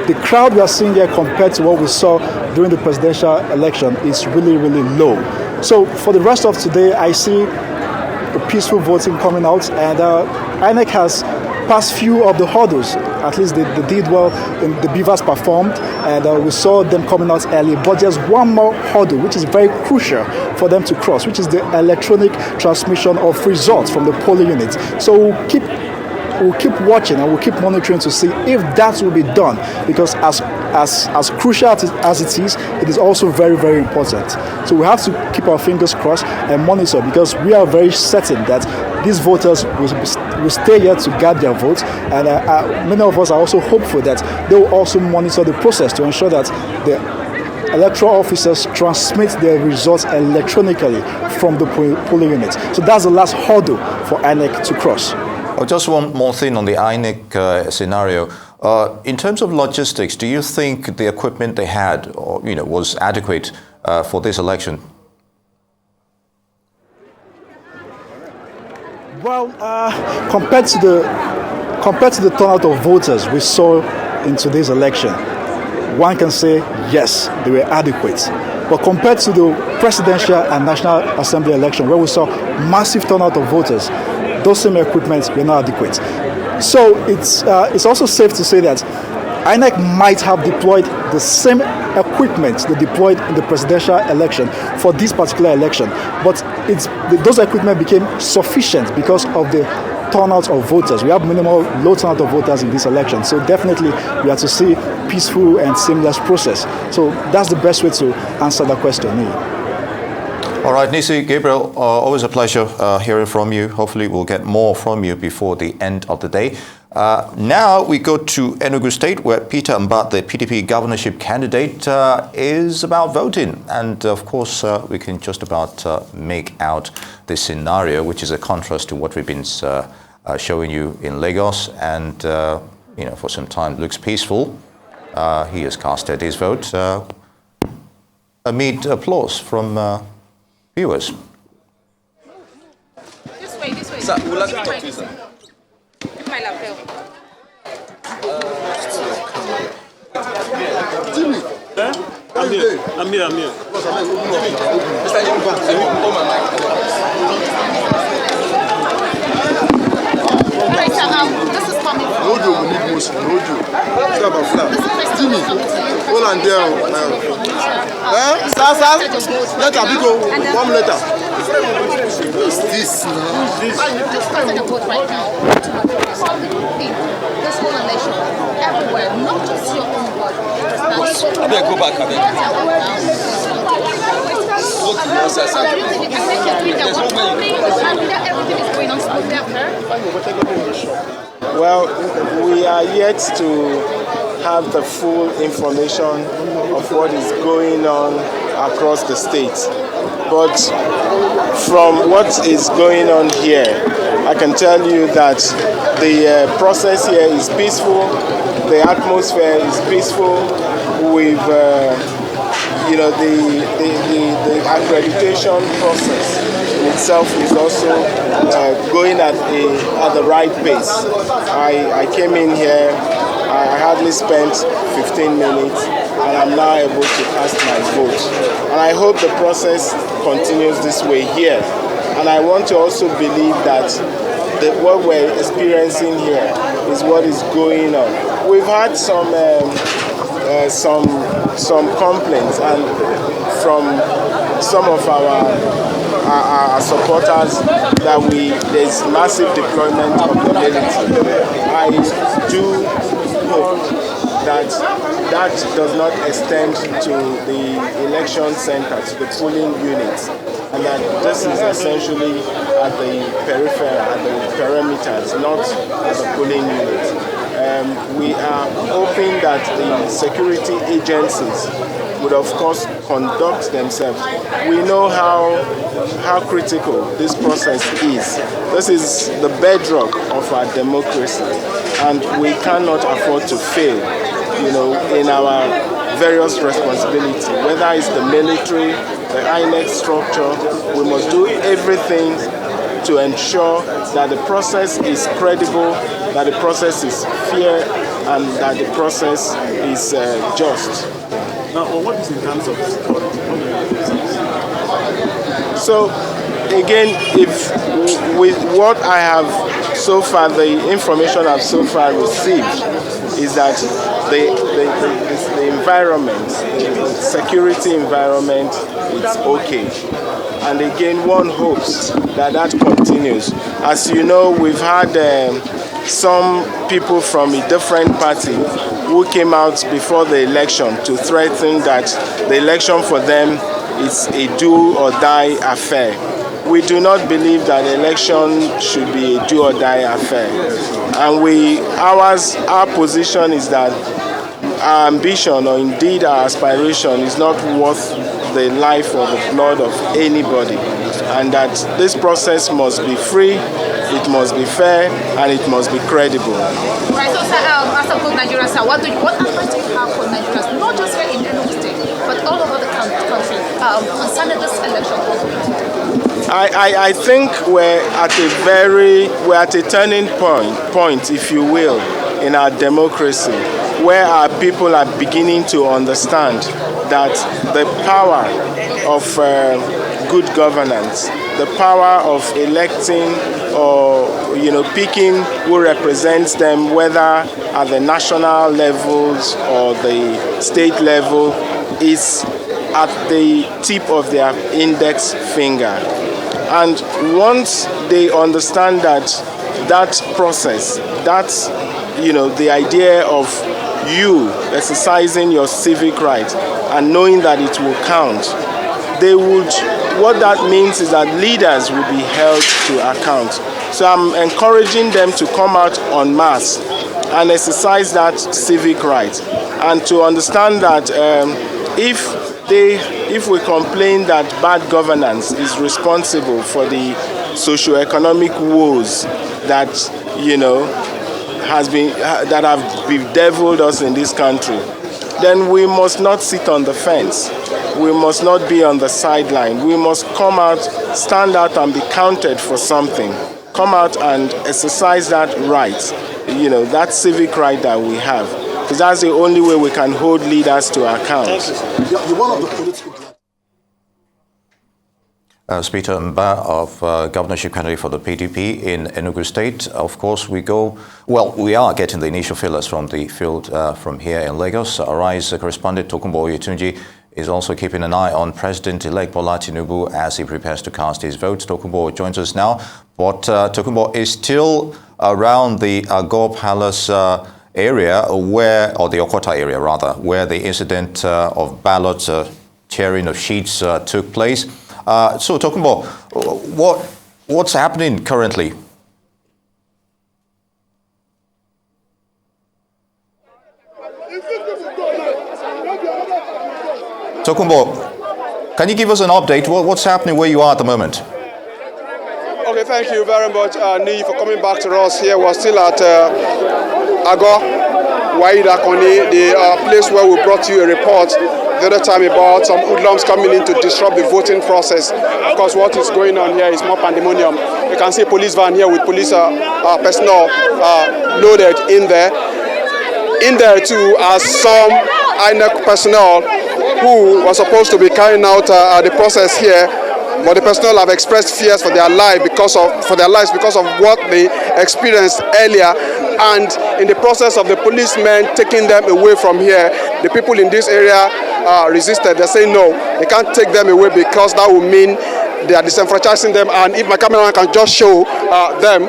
the crowd we are seeing here compared to what we saw during the presidential election is really, really low. So for the rest of today, I see a peaceful voting coming out, and INEC has passed few of the hurdles. At least they did well, in the Beavers performed, and we saw them coming out early. But there's one more hurdle, which is very crucial for them to cross, which is the electronic transmission of results from the polling unit. So we'll keep watching and we'll keep monitoring to see if that will be done, because as crucial as it is also very, very important. So we have to keep our fingers crossed and monitor, because we are very certain that these voters will stay here to guard their votes, and many of us are also hopeful that they will also monitor the process to ensure that the electoral officers transmit their results electronically from the polling units. So that's the last hurdle for INEC to cross.
Just one more thing on the INEC scenario. In terms of logistics, do you think the equipment they had, was adequate for this election?
Well, compared to the turnout of voters we saw in today's election, one can say yes, they were adequate. But compared to the presidential and National Assembly election, where we saw massive turnout of voters, those same equipment were not adequate. So it's also safe to say that INEC might have deployed the same equipment they deployed in the presidential election for this particular election, but those equipment became sufficient because of the turnout of voters. We have minimal low turnout of voters in this election, so definitely we have to see peaceful and seamless process. So that's the best way to answer that question.
All right, Nisi, Gabriel, always a pleasure hearing from you. Hopefully we'll get more from you before the end of the day. Now we go to Enugu State, where Peter Mba, the PDP governorship candidate, is about voting. And of course, we can just about make out this scenario, which is a contrast to what we've been showing you in Lagos. And, for some time looks peaceful. He has casted his vote amid applause from viewers.
This way.
Sir, we'd like to talk to you, sir.
My lapel.
Jimmy, I'm here. Mr. Jimmy, hold my mic.
All right, sir, this is coming from...
No, we need motion. No, Jimmy, hold on there. Sir, letter, big one letter. Who's this now?
Just started the vote right now. This whole election, everywhere, not just your own word.
I better go back.
Well, we are yet to have the full information of what is going on across the state. But from what is going on here, I can tell you that the process here is peaceful, the atmosphere is peaceful. We've, the accreditation process in itself is also going at the right pace. I came in here, I hardly spent 15 minutes, and I'm now able to cast my vote. And I hope the process continues this way here. And I want to also believe that what we're experiencing here is what is going on. We've had some complaints and from some of our supporters that there's massive deployment of the military. I do hope that does not extend to the election center, to the polling units, and that this is essentially at the periphery, at the perimeters, not at the polling units. We are hoping that the security agencies would of course conduct themselves. We know how critical this process is. This is the bedrock of our democracy, and we cannot afford to fail, in our various responsibilities, whether it's the military, the INEC structure. We must do everything to ensure that the process is credible, that the process is fair, and that the process is just.
Now, what is in terms of security?
So, again, if with what I have so far, the information I've so far received is that the environment, the security environment, is okay. And again, one hopes that continues. As you know, we've had some people from a different party who came out before the election to threaten that the election for them is a do or die affair. We do not believe that the election should be a do or die affair. And our position is that our ambition, or indeed our aspiration, is not worth the life or the blood of anybody, and that this process must be free, it must be fair, and it must be credible.
Right, so sir, as a good Nigerian, sir, what advice do you have for Nigerians, not just here in Enugu State, but all over the country, concerning this election?
I think we're at a turning point, if you will, in our democracy, where our people are beginning to understand that the power of good governance, the power of electing or picking who represents them, whether at the national levels or the state level, is at the tip of their index finger. And once they understand that process, that's the idea of you exercising your civic right and knowing that it will count, what that means is that leaders will be held to account. So I'm encouraging them to come out en masse and exercise that civic right, and to understand that if we complain that bad governance is responsible for the socio-economic woes that that have bedeviled us in this country, then we must not sit on the fence. We must not be on the sideline. We must come out, stand out and be counted for something. Come out and exercise that right, that civic right that we have. Because that's the only way we can hold leaders to account.
You're one of the political...
Peter Mba of governorship candidate for the PDP in Enugu State. Of course, we are getting the initial feelers from the field from here in Lagos. Arise correspondent Tokunbo Yetunji is also keeping an eye on President-elect Bola Tinubu as he prepares to cast his vote. Tokunbo joins us now, but Tokunbo is still around the Agor Palace area, or the Okota area rather, where the incident of ballots, tearing of sheets took place. So, Tokunbo, what's happening currently? Tokunbo, can you give us an update? What's happening where you are at the moment?
Okay, thank you very much, Nii, for coming back to us here. We're still at Agor Koni, the place where we brought you a report the other time about some hoodlums coming in to disrupt the voting process. Of course, what is going on here is more pandemonium. You can see a police van here with police personnel loaded in there. In there too are some INEC personnel who were supposed to be carrying out the process here, but the personnel have expressed fears for their lives because of what they experienced earlier. And in the process of the policemen taking them away from here, the people in this area resisted. They say no, they can't take them away because that would mean they are disenfranchising them. And if my cameraman can just show them,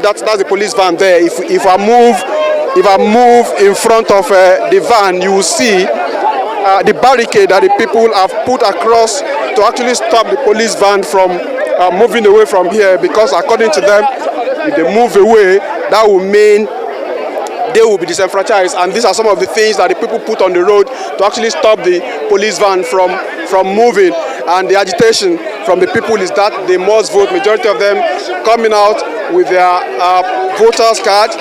that's the police van there. If I move in front of the van, you will see the barricade that the people have put across to actually stop the police van from moving away from here, because according to them, if they move away, that will mean they will be disenfranchised. And these are some of the things that the people put on the road to actually stop the police van from moving. And the agitation from the people is that they must vote. Majority of them coming out with their voters card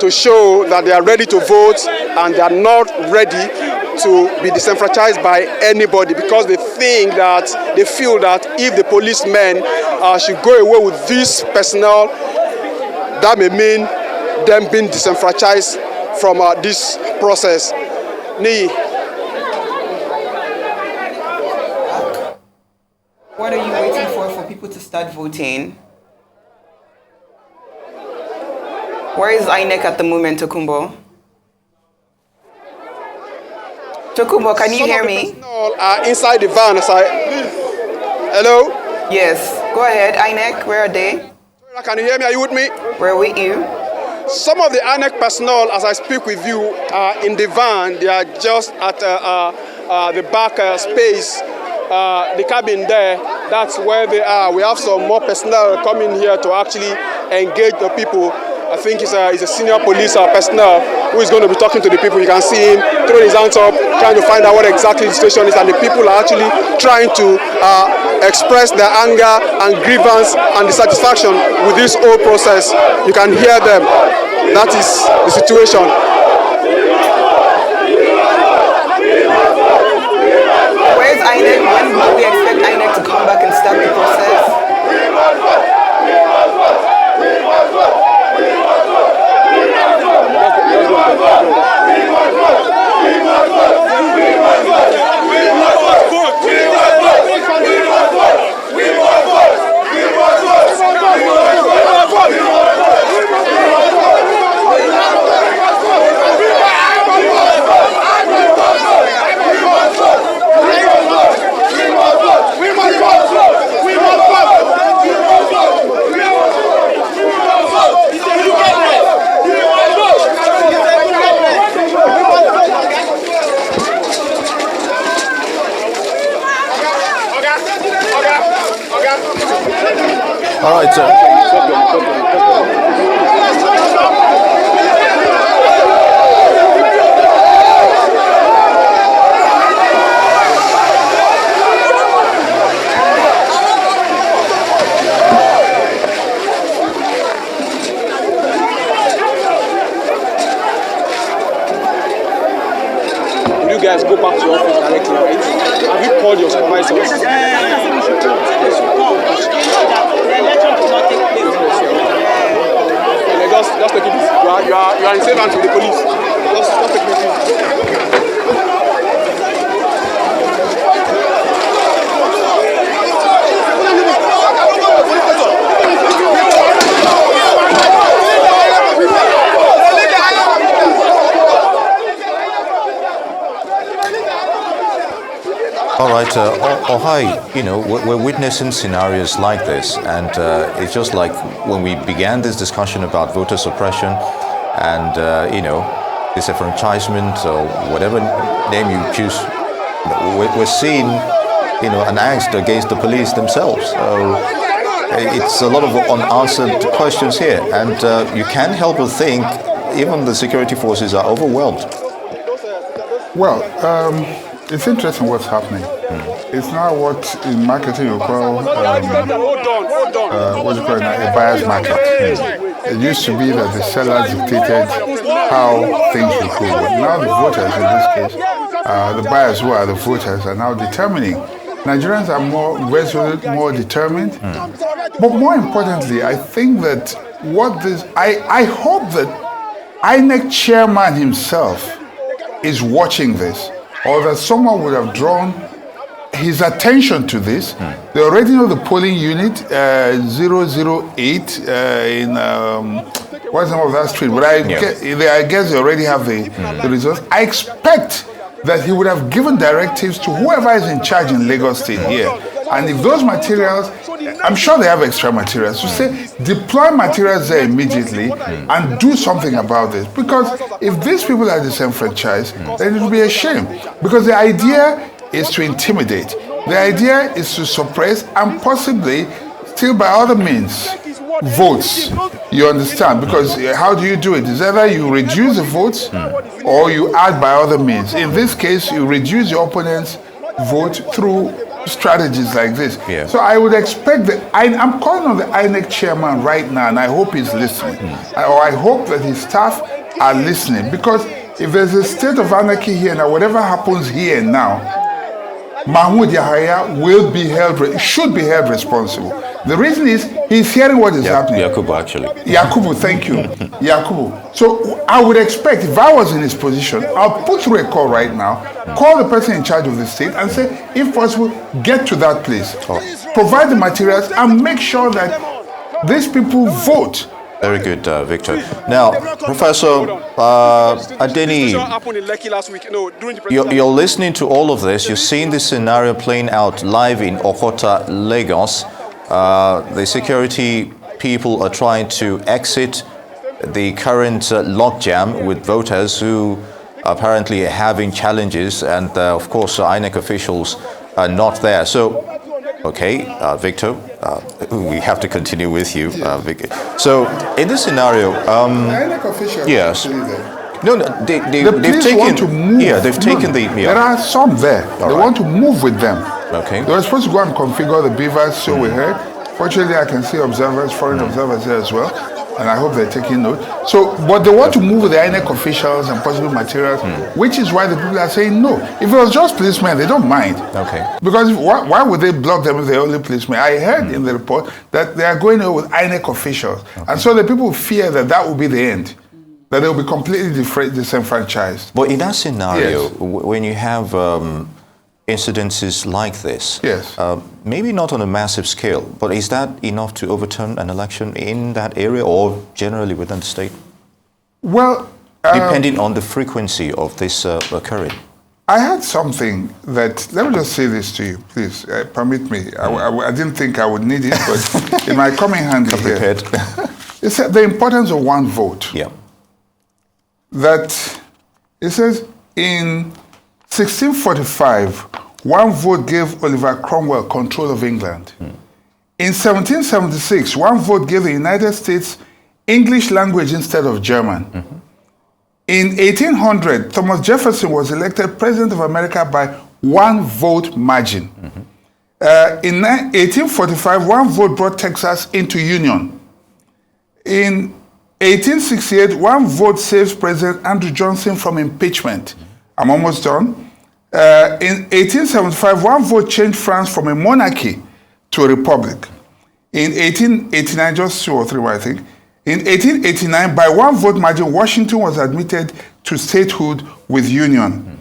to show that they are ready to vote, and they are not ready to be disenfranchised by anybody, because they feel that if the policemen should go away with this personnel, that may mean them being disenfranchised from this process. Nii.
What are you waiting for people to start voting? Where is INEC at the moment, Tokunbo? Tokunbo, can you hear me?
Inside the van. Hello?
Yes. Go ahead, INEC. Where are they?
Can you hear me? Are you with me?
We're with you.
Some of the INEC personnel, as I speak with you, are in the van. They are just at the back space, the cabin there. That's where they are. We have some more personnel coming here to actually engage the people. I think he's a senior police personnel who is going to be talking to the people. You can see him throwing his hands up, trying to find out what exactly the situation is, and the people are actually trying to express their anger and grievance and dissatisfaction with this whole process. You can hear them. That is the situation.
Where's INEC? When do we expect INEC to come back and start the process?
All right, sir.
You guys go back to your office directly, right? Have you called your supervisors?
The election did not take place.
Just take it easy. You are in safe hands with the police. Just take it easy.
All right, Ohai, we're witnessing scenarios like this, and it's just like when we began this discussion about voter suppression and, disenfranchisement or whatever name you choose, we're seeing, an angst against the police themselves. So it's a lot of unanswered questions here, and you can't help but think even the security forces are overwhelmed.
Well, it's interesting what's happening. It's now what in marketing you call what do you call it now? A buyer's market. It used to be that the seller dictated how things would go. But now the voters, in this case, the buyers who are the voters, are now determining. Nigerians are more resolute, more determined. But more importantly, I think that I hope that INEC chairman himself is watching this, or that someone would have drawn his attention to this. They already know the polling unit 008 in what's the name of that street, but I guess they already have the results. I expect that he would have given directives to whoever is in charge in Lagos State here. And if those materials, I'm sure they have extra materials, to say deploy materials there immediately and do something about this. Because if these people are disenfranchised, then it will be a shame. Because the idea is to intimidate. The idea is to suppress and possibly steal by other means votes. You understand? Because how do you do it? It's either you reduce the votes or you add by other means. In this case, you reduce your opponent's vote through strategies like this.
Yeah.
So I would expect that I'm calling on the INEC chairman right now, and I hope he's listening. Or I hope that his staff are listening, because if there's a state of anarchy here now, whatever happens here now, Mahmoud Yahaya should be held responsible. The reason is he's hearing what is happening.
Yakubu, actually.
Yakubu, thank you. Yakubu. So I would expect, if I was in his position, I'll put through a call right now, call the person in charge of the state and say, if possible, get to that place. Provide the materials and make sure that these people vote.
Very good, Victor. Now, Professor Adeni, you're listening to all of this. You're seeing this scenario playing out live in Okota, Lagos. The security people are trying to exit the current logjam with voters who apparently are having challenges, and of course INEC officials are not there. So, okay, Victor, we have to continue with you, Vicky. So, in this scenario,
INEC officials
yes. No, they've taken.
Want to move.
Yeah, they've taken the. Yeah.
There are some there. They want to move with them.
Okay.
They were supposed to go and configure the beavers, so we heard. Fortunately, I can see observers, foreign observers there as well, and I hope they're taking note. So, but they want to move with the INEC officials and possible materials, which is why the people are saying no. If it was just policemen, they don't mind.
Okay.
Because why would they block them if they're only policemen? I heard in the report that they are going over with INEC officials, and so the people fear that will be the end. That they'll be completely disenfranchised.
But in that scenario, when you have incidences like this, maybe not on a massive scale, but is that enough to overturn an election in that area or generally within the state?
Well,
depending on the frequency of this occurring.
I had something that, let me just say this to you, please, permit me. I didn't think I would need it, but it might come in handy here. It's the importance of one vote.
Yeah.
That it says in 1645, one vote gave Oliver Cromwell control of England. In 1776, one vote gave the United States English language instead of German. Mm-hmm. In 1800, Thomas Jefferson was elected President of America by one vote margin. Mm-hmm. In 1845, one vote brought Texas into Union. In 1868, one vote saves President Andrew Johnson from impeachment. Mm-hmm. I'm almost done. In 1875, one vote changed France from a monarchy to a republic. In 1889, just 2 or 3, I think. In 1889, by one vote margin, Washington was admitted to statehood with Union.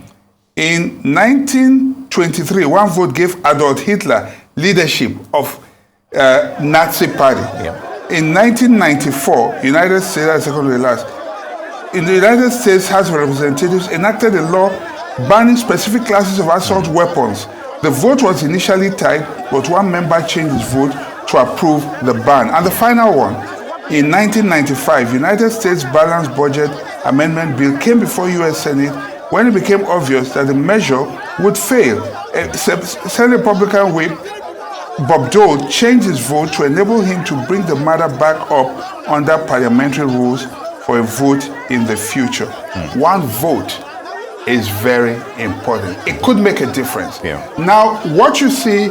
In 1923, one vote gave Adolf Hitler leadership of Nazi Party. Yeah. In 1994, United States, second to the last, in the United States House of Representatives enacted a law banning specific classes of assault weapons. The vote was initially tied, but one member changed his vote to approve the ban. And the final one, in 1995, United States Balanced Budget Amendment Bill came before U.S. Senate when it became obvious that the measure would fail. Senate Republican Whip Bob Dole changed his vote to enable him to bring the matter back up under parliamentary rules for a vote in the future. One vote is very important. It could make a difference. Yeah. Now, what you see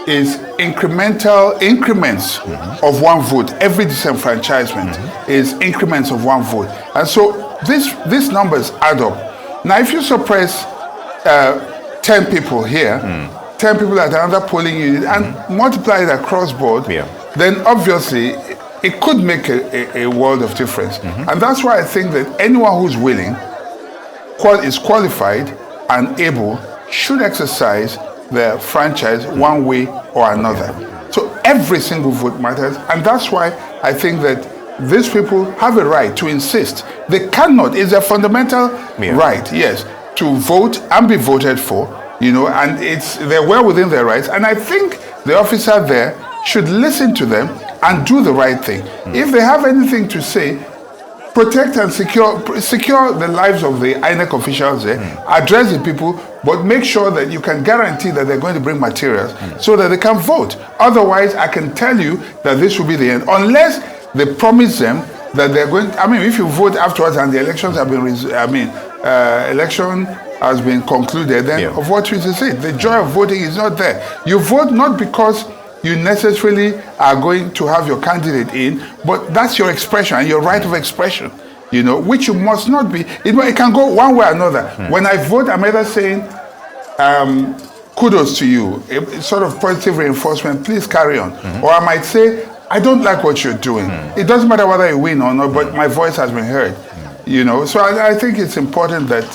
is incremental increments of one vote. Every disenfranchisement is increments of one vote. And so these numbers add up. Now, if you suppress 10 people here, 10 people at another polling unit, and multiply it across board, then obviously it could make a world of difference. And that's why I think that anyone who's willing, is qualified and able, should exercise their franchise one way or another. So every single vote matters, and that's why I think that these people have a right to insist. They cannot, it's a fundamental right, yes, to vote and be voted for, and they're well within their rights. And I think the officer there should listen to them and do the right thing. If they have anything to say, protect and secure the lives of the INEC officials there, address the people, but make sure that you can guarantee that they're going to bring materials so that they can vote. Otherwise, I can tell you that this will be the end. Unless they promise them that they're going, if you vote afterwards and the elections have been, election has been concluded, then of what use is it? The joy of voting is not there. You vote not because you necessarily are going to have your candidate in, but that's your expression and your right of expression, which you must not be. It can go one way or another. When I vote, I'm either saying, kudos to you, a sort of positive reinforcement, please carry on. Or I might say, I don't like what you're doing. It doesn't matter whether you win or not, but my voice has been heard. So I think it's important that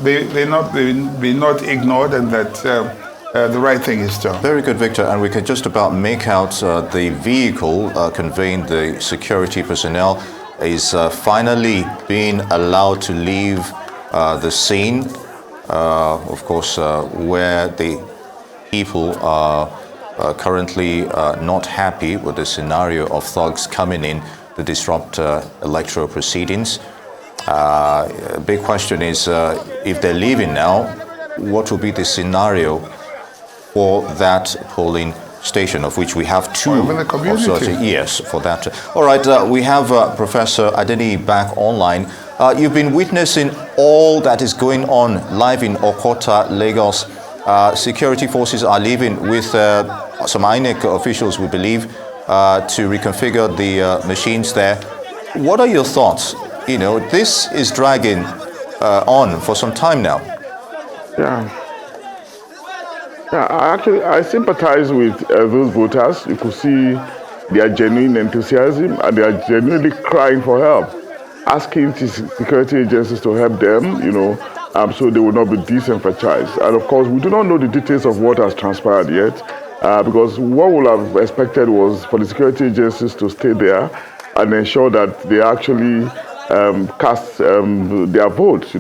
they not be not ignored, and that the right thing is done.
Very good, Victor. And we can just about make out the vehicle conveying the security personnel is finally being allowed to leave the scene, of course, where the people are currently not happy with the scenario of thugs coming in to disrupt electoral proceedings. A big question is, if they're leaving now, what will be the scenario for that polling station, of which we have two? Yes, for that. All right, we have Professor Adeni back online. You've been witnessing all that is going on live in Okota, Lagos. Security forces are leaving with some INEC officials, we believe, to reconfigure the machines there. What are your thoughts? This is dragging on for some time now. I sympathize with those voters. You could see their genuine enthusiasm, and they are genuinely crying for help, asking security agencies to help them, so they will not be disenfranchised. And of course, we do not know the details of what has transpired yet, because what we would have expected was for the security agencies to stay there and ensure that they actually cast their votes,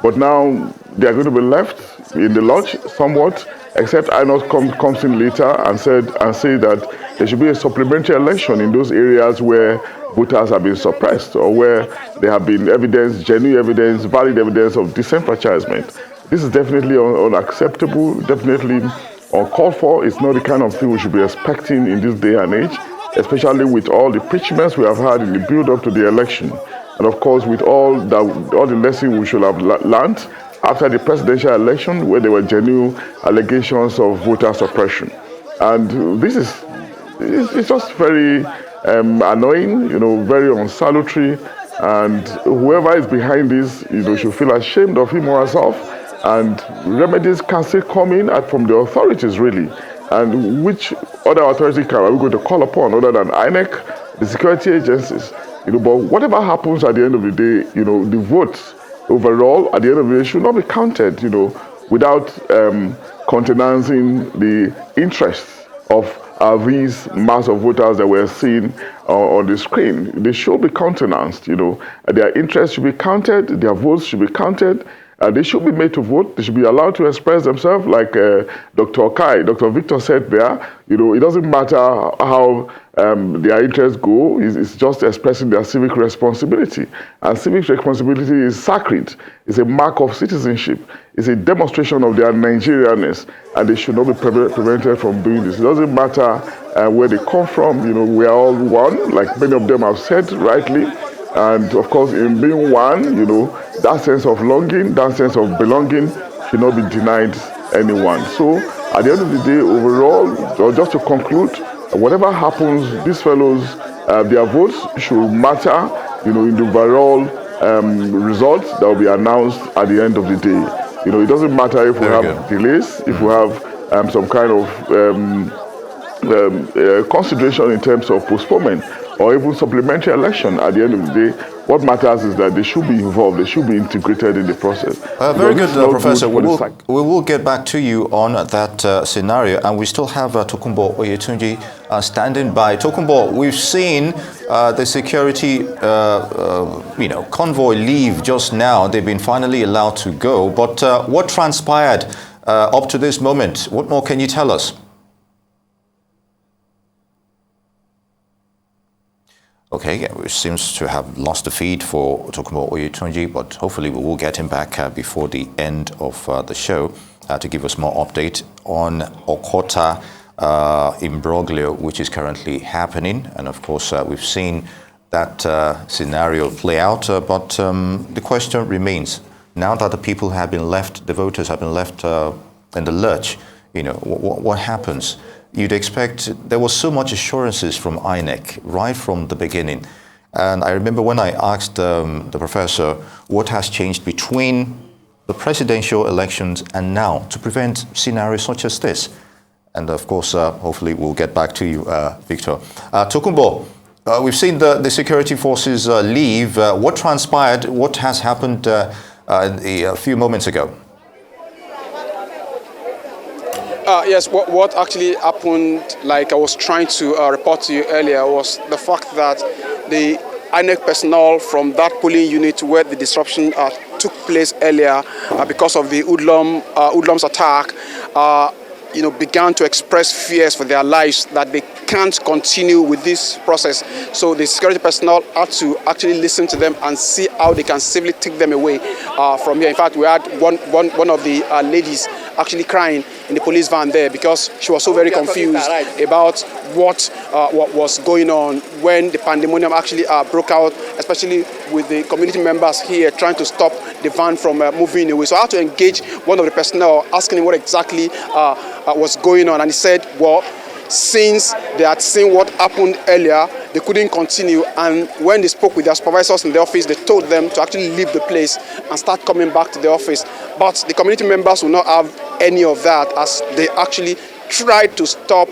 But now they are going to be left in the lodge somewhat, except INEC comes in later and say that there should be a supplementary election in those areas where voters have been suppressed, or where there have been genuine evidence, valid evidence of disenfranchisement. This is definitely unacceptable, definitely
uncalled for. It's not the kind of thing we should be expecting in this day and age, especially with all the preachments we have had in the build-up to the election. And of course, with all the lessons we should have learned after the presidential election, where there were genuine allegations of voter suppression. And this is it's just very annoying, very unsalutary. And whoever is behind this, should feel ashamed of him or herself. And remedies can still come in from the authorities, really. And which other authority are we going to call upon other than INEC, the security agencies? But whatever happens at the end of the day, the votes overall at the end of the day should not be counted, without countenancing the interests of these mass of voters that we're seeing on the screen. They should be countenanced, their interests should be counted, their votes should be counted. They should be made to vote. They should be allowed to express themselves, like Dr. Victor said there. It doesn't matter how their interests go. It's just expressing their civic responsibility. And civic responsibility is sacred. It's a mark of citizenship. It's a demonstration of their Nigerianness. And they should not be prevented from doing this. It doesn't matter where they come from. We are all one, like many of them have said rightly. And of course, in being one, that sense of longing, that sense of belonging should not be denied anyone. So at the end of the day, overall, or just to conclude, whatever happens, these fellows, their votes should matter, in the overall results that will be announced at the end of the day. It doesn't matter if we have delays, if we have some kind of consideration in terms of postponement, or even supplementary election. At the end of the day, what matters is that they should be involved, they should be integrated in the process.
Very good, Professor. We will get back to you on that scenario, and we still have Tokunbo Oyetunji standing by. Tokunbo, we've seen the security convoy leave just now. They've been finally allowed to go, but what transpired up to this moment? What more can you tell us? Okay, yeah, we seems to have lost the feed for Tokunbo Oyetunji, but hopefully we will get him back before the end of the show to give us more update on Okota imbroglio, which is currently happening. And of course, we've seen that scenario play out, but the question remains, now that the people have been left, the voters have been left in the lurch, what happens? You'd expect, there was so much assurances from INEC right from the beginning. And I remember when I asked the professor what has changed between the presidential elections and now to prevent scenarios such as this. And of course, hopefully we'll get back to you, Victor. Tokunbo, we've seen the security forces leave. What transpired? What has happened a few moments ago?
Yes, what actually happened, like I was trying to report to you earlier, was the fact that the INEC personnel from that polling unit where the disruption took place earlier because of the hoodlums attack, began to express fears for their lives that they can't continue with this process. So the security personnel had to actually listen to them and see how they can safely take them away from here. In fact, we had one of the ladies actually crying in the police van there because she was so very confused about what was going on when the pandemonium actually broke out, especially with the community members here trying to stop the van from moving away. So I had to engage one of the personnel, asking him what exactly was going on, and he said, well, since they had seen what happened earlier, they couldn't continue, and when they spoke with their supervisors in the office, they told them to actually leave the place and start coming back to the office. But the community members will not have any of that, as they actually tried to stop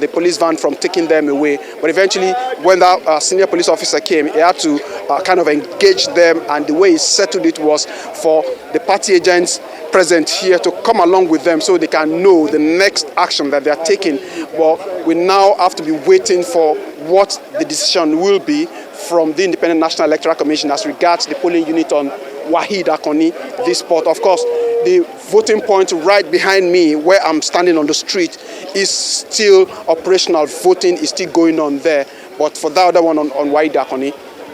the police van from taking them away. But eventually, when that senior police officer came, he had to kind of engage them, and the way he settled it was for the party agents present here to come along with them so they can know the next action that they are taking. But we now have to be waiting for what the decision will be from the Independent National Electoral Commission as regards the polling unit on Wahid Akoni, this spot. Of course, the voting point right behind me, where I'm standing on the street, is still operational. Voting is still going on there. But for that other one on Wahid Akoni,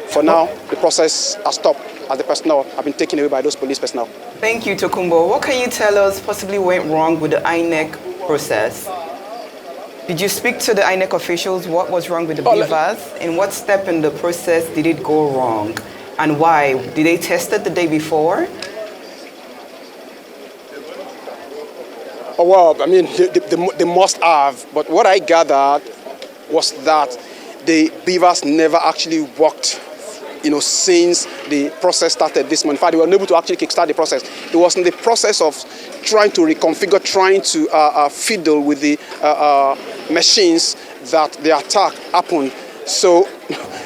for now, the process has stopped as the personnel have been taken away by those police personnel.
Thank you, Tokunbo. What can you tell us possibly went wrong with the INEC process. Did you speak to the INEC officials? What was wrong with the beavers? In what step in the process did it go wrong? And why? Did they test it the day before?
Oh, well, I mean, they must have. But what I gathered was that the beavers never actually worked, since the process started this month. In fact, they were unable to actually kickstart the process. It was in the process of trying to reconfigure, trying to fiddle with the machines that the attack happened. So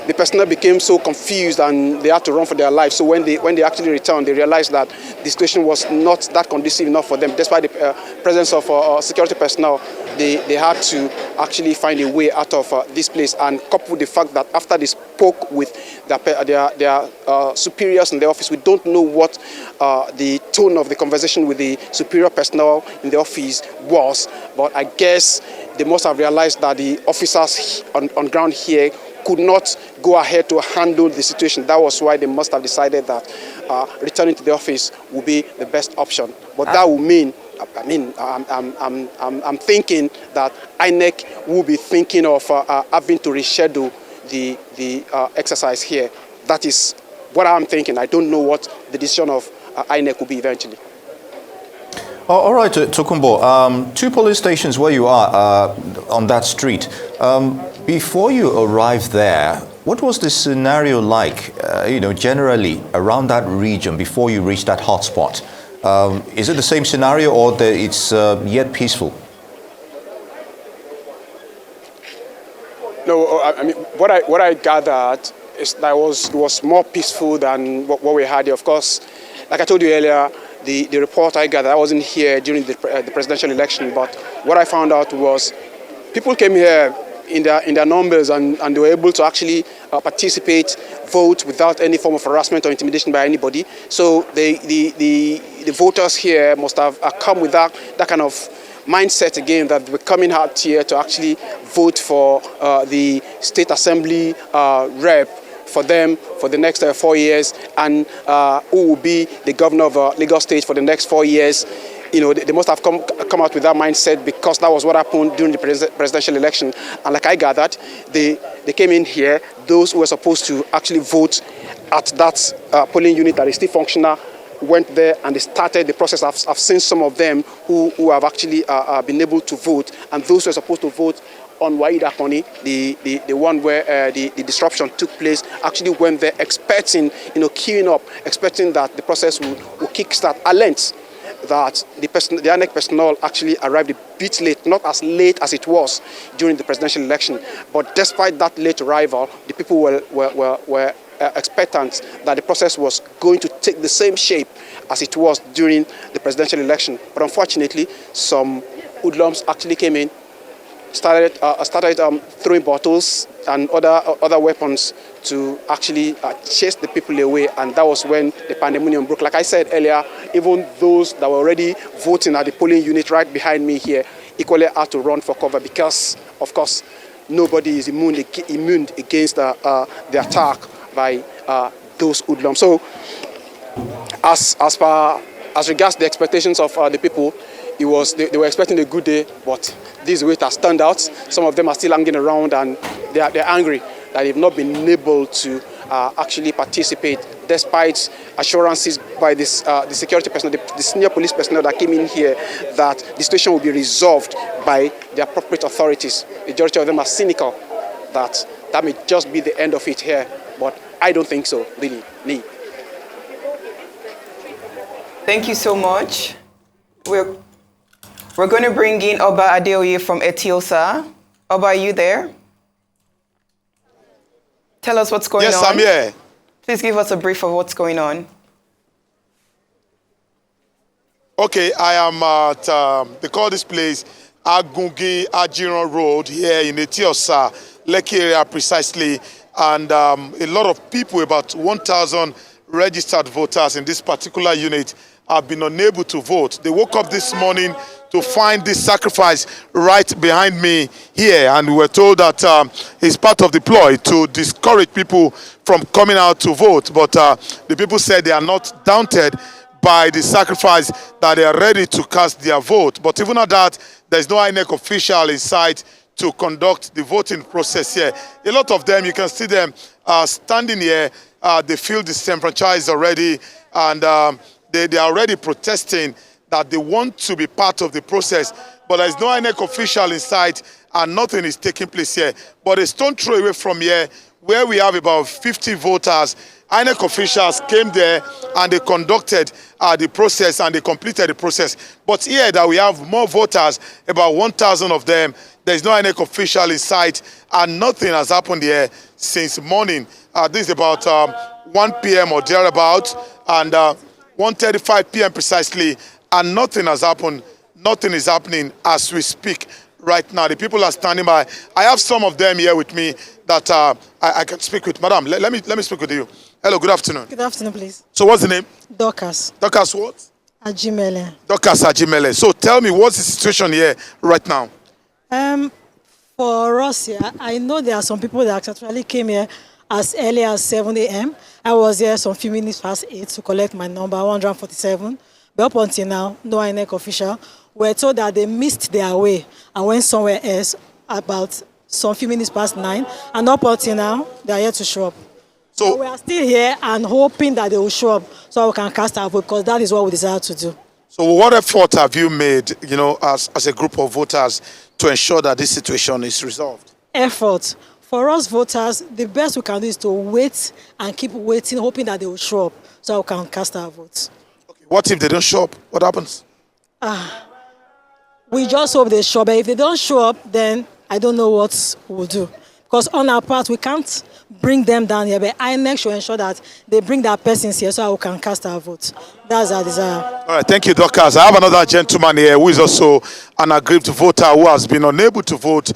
the personnel became so confused and they had to run for their lives. So when they actually returned, they realized that the situation was not that conducive enough for them. Despite the presence of security personnel, they had to actually find a way out of this place. And coupled with the fact that after they spoke with their superiors in the office, we don't know what the tone of the conversation with the superior personnel in the office was. But I guess they must have realized that the officers on ground here could not go ahead to handle the situation. That was why they must have decided that returning to the office would be the best option. But that would mean, I'm thinking that INEC will be thinking of having to reschedule the exercise here. That is what I'm thinking. I don't know what the decision of INEC will be eventually.
All right, Tokumbo, 2 police stations where you are on that street. Before you arrived there, what was the scenario like, generally around that region before you reached that hotspot? Is it the same scenario or it's yet peaceful?
No, I mean, what I gathered is that it was more peaceful than what we had here. Of course, like I told you earlier, the report I gathered, I wasn't here during the presidential election, but what I found out was people came here in their numbers and they were able to actually participate, vote without any form of harassment or intimidation by anybody. So the voters here must have come with that kind of mindset again, that we're coming out here to actually vote for the state assembly rep for them for the next 4 years, and who will be the governor of Lagos State for the next 4 years. They must have come out with that mindset, because that was what happened during the presidential election. And like I gathered, they came in here, those who were supposed to actually vote at that polling unit that is still functional, went there and they started the process. I've seen some of them who have actually been able to vote, and those who are supposed to vote on Waida Koni, the one where the disruption took place, actually went there expecting, queuing up, expecting that the process will kickstart. I learned that the INEC personnel actually arrived a bit late, not as late as it was during the presidential election, but despite that late arrival, the people were expectant that the process was going to take the same shape as it was during the presidential election. But unfortunately, some hoodlums actually came in, started throwing bottles and other weapons to actually chase the people away, and that was when the pandemonium broke. Like I said earlier, even those that were already voting at the polling unit right behind me here equally had to run for cover, because, of course, nobody is immune against the attack by those hoodlums. So, as regards the expectations of the people, they were expecting a good day, but this way it has turned out. Some of them are still hanging around, and they're angry that they've not been able to actually participate, despite assurances by the security personnel, the senior police personnel that came in here, that the situation will be resolved by the appropriate authorities. The majority of them are cynical that may just be the end of it here, but I don't think so, really.
Thank you so much. We're going to bring in Oba Adeoye from Etiosa. Oba, are you there? Tell us what's going on.
Yes, I'm here.
Please give us a brief of what's going on.
Okay, I am at, they call this place Agungi Ajiran Road here in Etiosa, Lekki area precisely. And a lot of people, about 1,000 registered voters in this particular unit, have been unable to vote. They woke up this morning to find this sacrifice right behind me here, and we were told that it's part of the ploy to discourage people from coming out to vote. But the people said they are not daunted by the sacrifice that they are ready to cast their vote. But even at that, there's no INEC official in sight to conduct the voting process here. A lot of them, you can see them standing here. They feel disenfranchised already, and they are already protesting that they want to be part of the process. But there's no INEC official in sight, and nothing is taking place here. But a stone throw away from here, where we have about 50 voters, INEC officials came there and they conducted the process and they completed the process. But here that we have more voters, about 1,000 of them, there's no INEC official in sight, and nothing has happened here since morning. This is about 1 p.m. or thereabout, and 1:35 p.m. precisely, and nothing has happened. Nothing is happening as we speak right now. The people are standing by. I have some of them here with me that I can speak with. Madam, let me speak with you. Hello, good afternoon.
Good afternoon, please.
So what's the name?
Dorcas.
Dorcas what?
Ajimele.
Dorcas Ajimele. So tell me, what's the situation here right now?
For us here, I know there are some people that actually came here as early as 7 a.m. I was here some few minutes past 8 to collect my number, 147. But up until now, no INEC official. We're told that they missed their way and went somewhere else about some few minutes past 9. And up until now, they are yet to show up. So we are still here and hoping that they will show up so we can cast our vote, because that is what we desire to do.
So what effort have you made, as a group of voters to ensure that this situation is resolved?
Effort. For us voters, the best we can do is to wait and keep waiting, hoping that they will show up so we can cast our votes.
Okay. What if they don't show up? What happens?
We just hope they show up. But if they don't show up, then I don't know what we'll do. Because on our part, we can't bring them down here, but INEC should ensure that they bring their persons here so we can cast our votes. That's our desire. All
right, thank you, Dorcas. I have another gentleman here who is also an aggrieved voter who has been unable to vote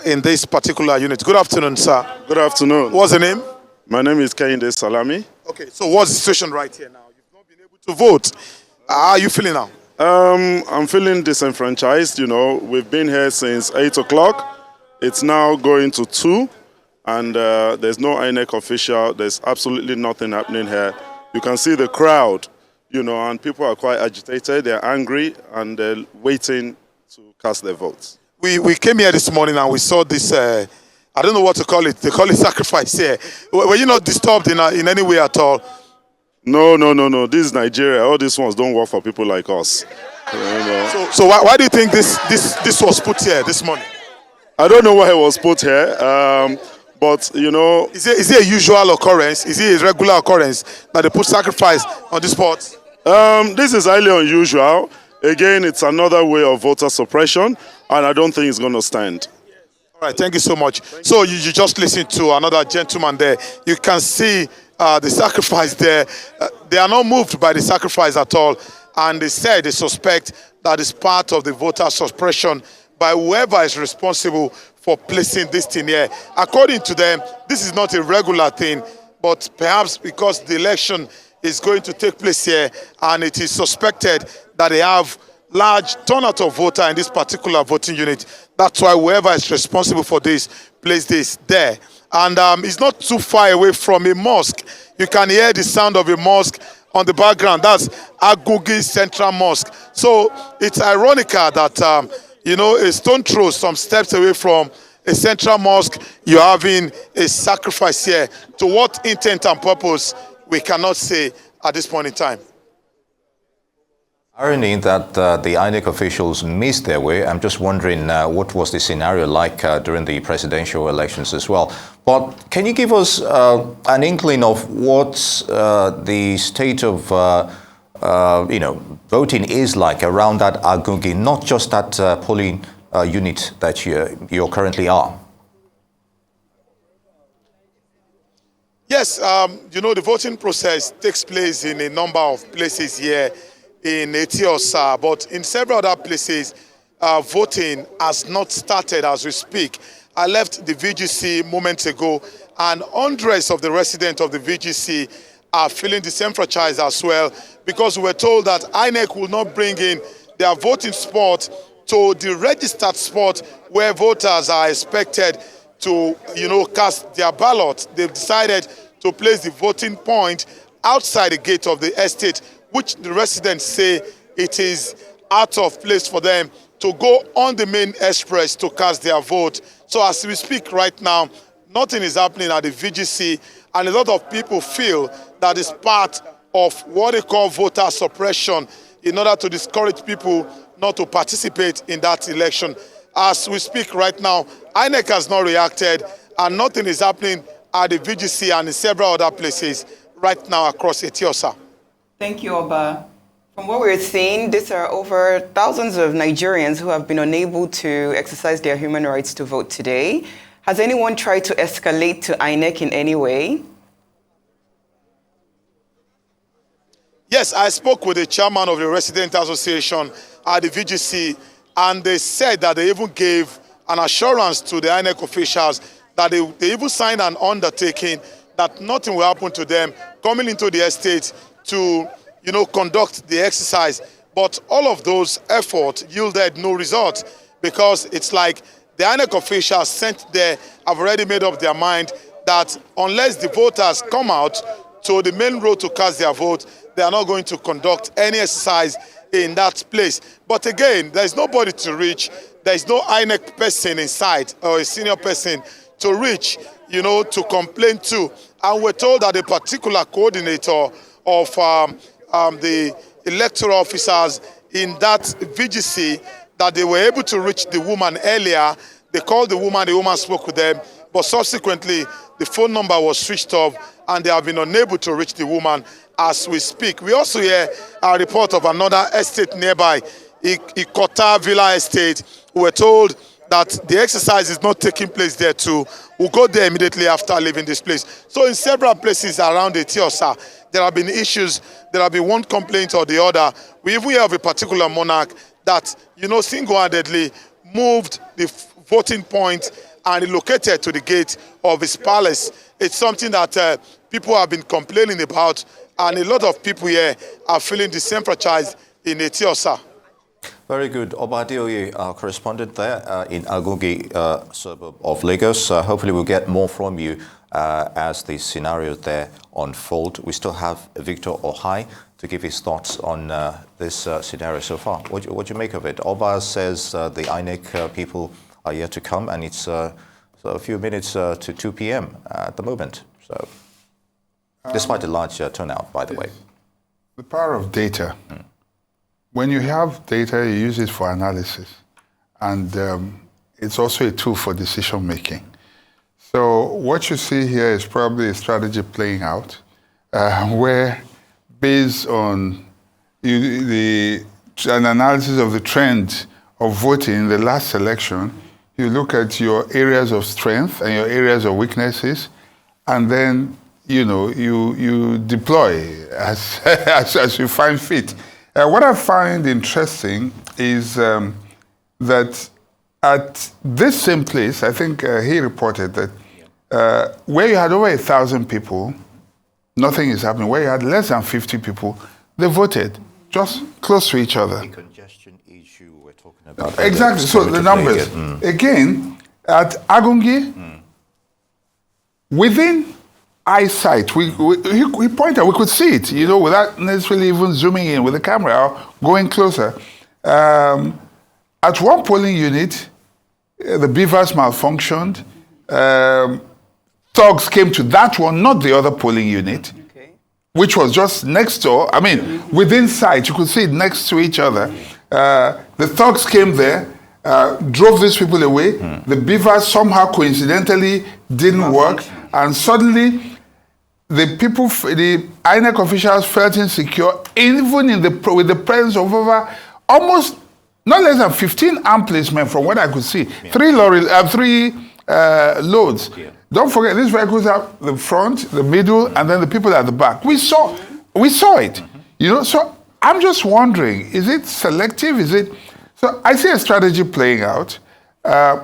in this particular unit. Good afternoon, sir.
Good afternoon.
What's the name?
My name is Kehinde Salami.
Okay, so what's the situation right here now? You've not been able to vote. How are you feeling now?
I'm feeling disenfranchised. We've been here since 8 o'clock. It's now going to 2, and there's no INEC official. There's absolutely nothing happening here. You can see the crowd, and people are quite agitated. They're angry, and they're waiting to cast their votes.
We came here this morning and we saw this, I don't know what to call it. They call it sacrifice here. Were you not disturbed in any way at all?
No. This is Nigeria. All these ones don't work for people like us.
So why do you think this was put here this morning?
I don't know why it was put here, but
Is it a usual occurrence? Is it a regular occurrence that they put sacrifice on this spot?
This is highly unusual. Again, it's another way of voter suppression, and I don't think it's going to stand.
All right, thank you so much. So you just listened to another gentleman there. You can see the sacrifice there. They are not moved by the sacrifice at all, and they said they suspect that it's part of the voter suppression by whoever is responsible for placing this thing here. According to them, this is not a regular thing, but perhaps because the election is going to take place here and it is suspected that they have large turnout of voter in this particular voting unit. That's why whoever is responsible for this placed this there. And it's not too far away from a mosque. You can hear the sound of a mosque on the background. That's Agugi Central Mosque. So it's ironical that a stone throw some steps away from a central mosque, you're having a sacrifice here. To what intent and purpose, we cannot say at this point in time.
Irony that the INEC officials missed their way. I'm just wondering what was the scenario like during the presidential elections as well. But can you give us an inkling of what the state of voting is like around that Agungi, not just that polling unit that you currently are?
Yes, the voting process takes place in a number of places here in Etiosa, but in several other places, voting has not started as we speak. I left the VGC moments ago, and hundreds of the residents of the VGC are feeling disenfranchised as well, because we were told that INEC will not bring in their voting spot to the registered spot where voters are expected to, cast their ballot. They've decided to place the voting point outside the gate of the estate which the residents say it is out of place for them to go on the main express to cast their vote. So as we speak right now, nothing is happening at the VGC, and a lot of people feel that it's part of what they call voter suppression in order to discourage people not to participate in that election. As we speak right now, INEC has not reacted, and nothing is happening at the VGC and in several other places right now across Etiosa.
Thank you, Oba. From what we're seeing, these are over thousands of Nigerians who have been unable to exercise their human rights to vote today. Has anyone tried to escalate to INEC in any way?
Yes, I spoke with the chairman of the Resident Association at the VGC, and they said that they even gave an assurance to the INEC officials that they even signed an undertaking that nothing will happen to them coming into the estate to, conduct the exercise. But all of those efforts yielded no result, because it's like the INEC officials sent there have already made up their mind that unless the voters come out to the main road to cast their vote, they are not going to conduct any exercise in that place. But again, there is nobody to reach. There is no INEC person inside or a senior person to reach, to complain to. And we're told that a particular coordinator of the electoral officers in that VGC, that they were able to reach the woman earlier. They called the woman spoke with them, but subsequently the phone number was switched off and they have been unable to reach the woman as we speak. We also hear a report of another estate nearby, Okota Villa Estate. We were told that the exercise is not taking place there too. We'll go there immediately after leaving this place. So in several places around Etiosa, there have been issues. There have been one complaint or the other. We even have a particular monarch that, single-handedly moved the voting point and relocated to the gate of his palace. It's something that people have been complaining about, and a lot of people here are feeling disenfranchised in Etiosa.
Very good. Obadioye, our correspondent there in Agungi suburb of Lagos. Hopefully we'll get more from you as the scenarios there unfold. We still have Victor Ohai to give his thoughts on this scenario so far. What do you make of it? Oba says the INEC people are yet to come, and it's so a few minutes to 2 p.m. At the moment. So, despite a large turnout, by the way.
The power of data. When you have data, you use it for analysis. And it's also a tool for decision making. So what you see here is probably a strategy playing out, where based on an analysis of the trend of voting in the last election, you look at your areas of strength and your areas of weaknesses, and then you deploy as you find fit. What I find interesting is that at this same place, I think he reported that where you had over 1,000 people, nothing is happening. Where you had less than 50 people, they voted just close to each other.
The congestion issue we're talking about.
Exactly. So the numbers. Again, at Agungi, within eyesight, we pointed, we could see it, without necessarily even zooming in with the camera or going closer. At one polling unit, the beavers malfunctioned. Thugs came to that one, not the other polling unit, which was just next door. I mean, within sight, you could see it next to each other. The thugs came there, drove these people away. The beavers somehow coincidentally didn't work, and suddenly the INEC officials felt insecure, even with the presence of over almost not less than 15 armed policemen from what I could see. Yeah. 3 loads. Yeah. Don't forget, these vehicles have the front, the middle, and then the people at the back. We saw it. So I'm just wondering, is it selective? So I see a strategy playing out.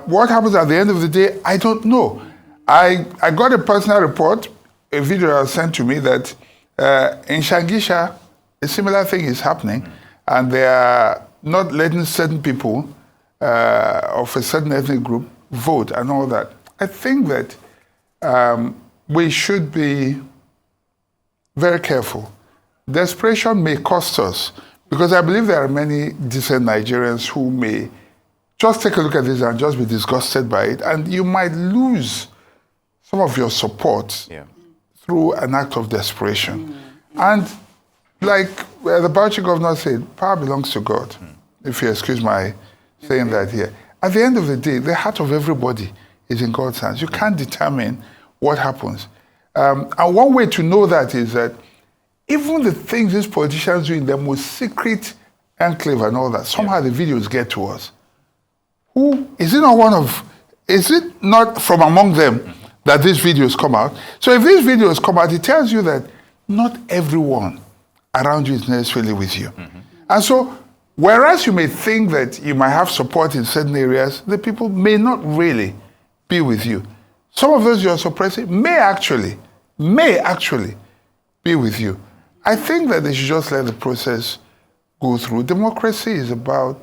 What happens at the end of the day, I don't know. I got a personal report, a video was sent to me that in Shangisha, a similar thing is happening, and they are not letting certain people of a certain ethnic group vote and all that. I think that we should be very careful desperation may cost us, because I believe there are many decent Nigerians who may just take a look at this and just be disgusted by it, and you might lose some of your support through an act of desperation. And like the Bauchi governor said, power belongs to God, if you excuse my saying that here. At the end of the day, the heart of everybody is in God's hands. You can't determine what happens. And one way to know that is that even the things these politicians do in their most secret enclave and all that, somehow the videos get to us. Who is it not from among them that these videos come out? So if these videos come out, it tells you that not everyone around you is necessarily with you. And so, whereas you may think that you might have support in certain areas, the people may not really be with you. Some of those you are suppressing may actually be with you. I think that they should just let the process go through. Democracy is about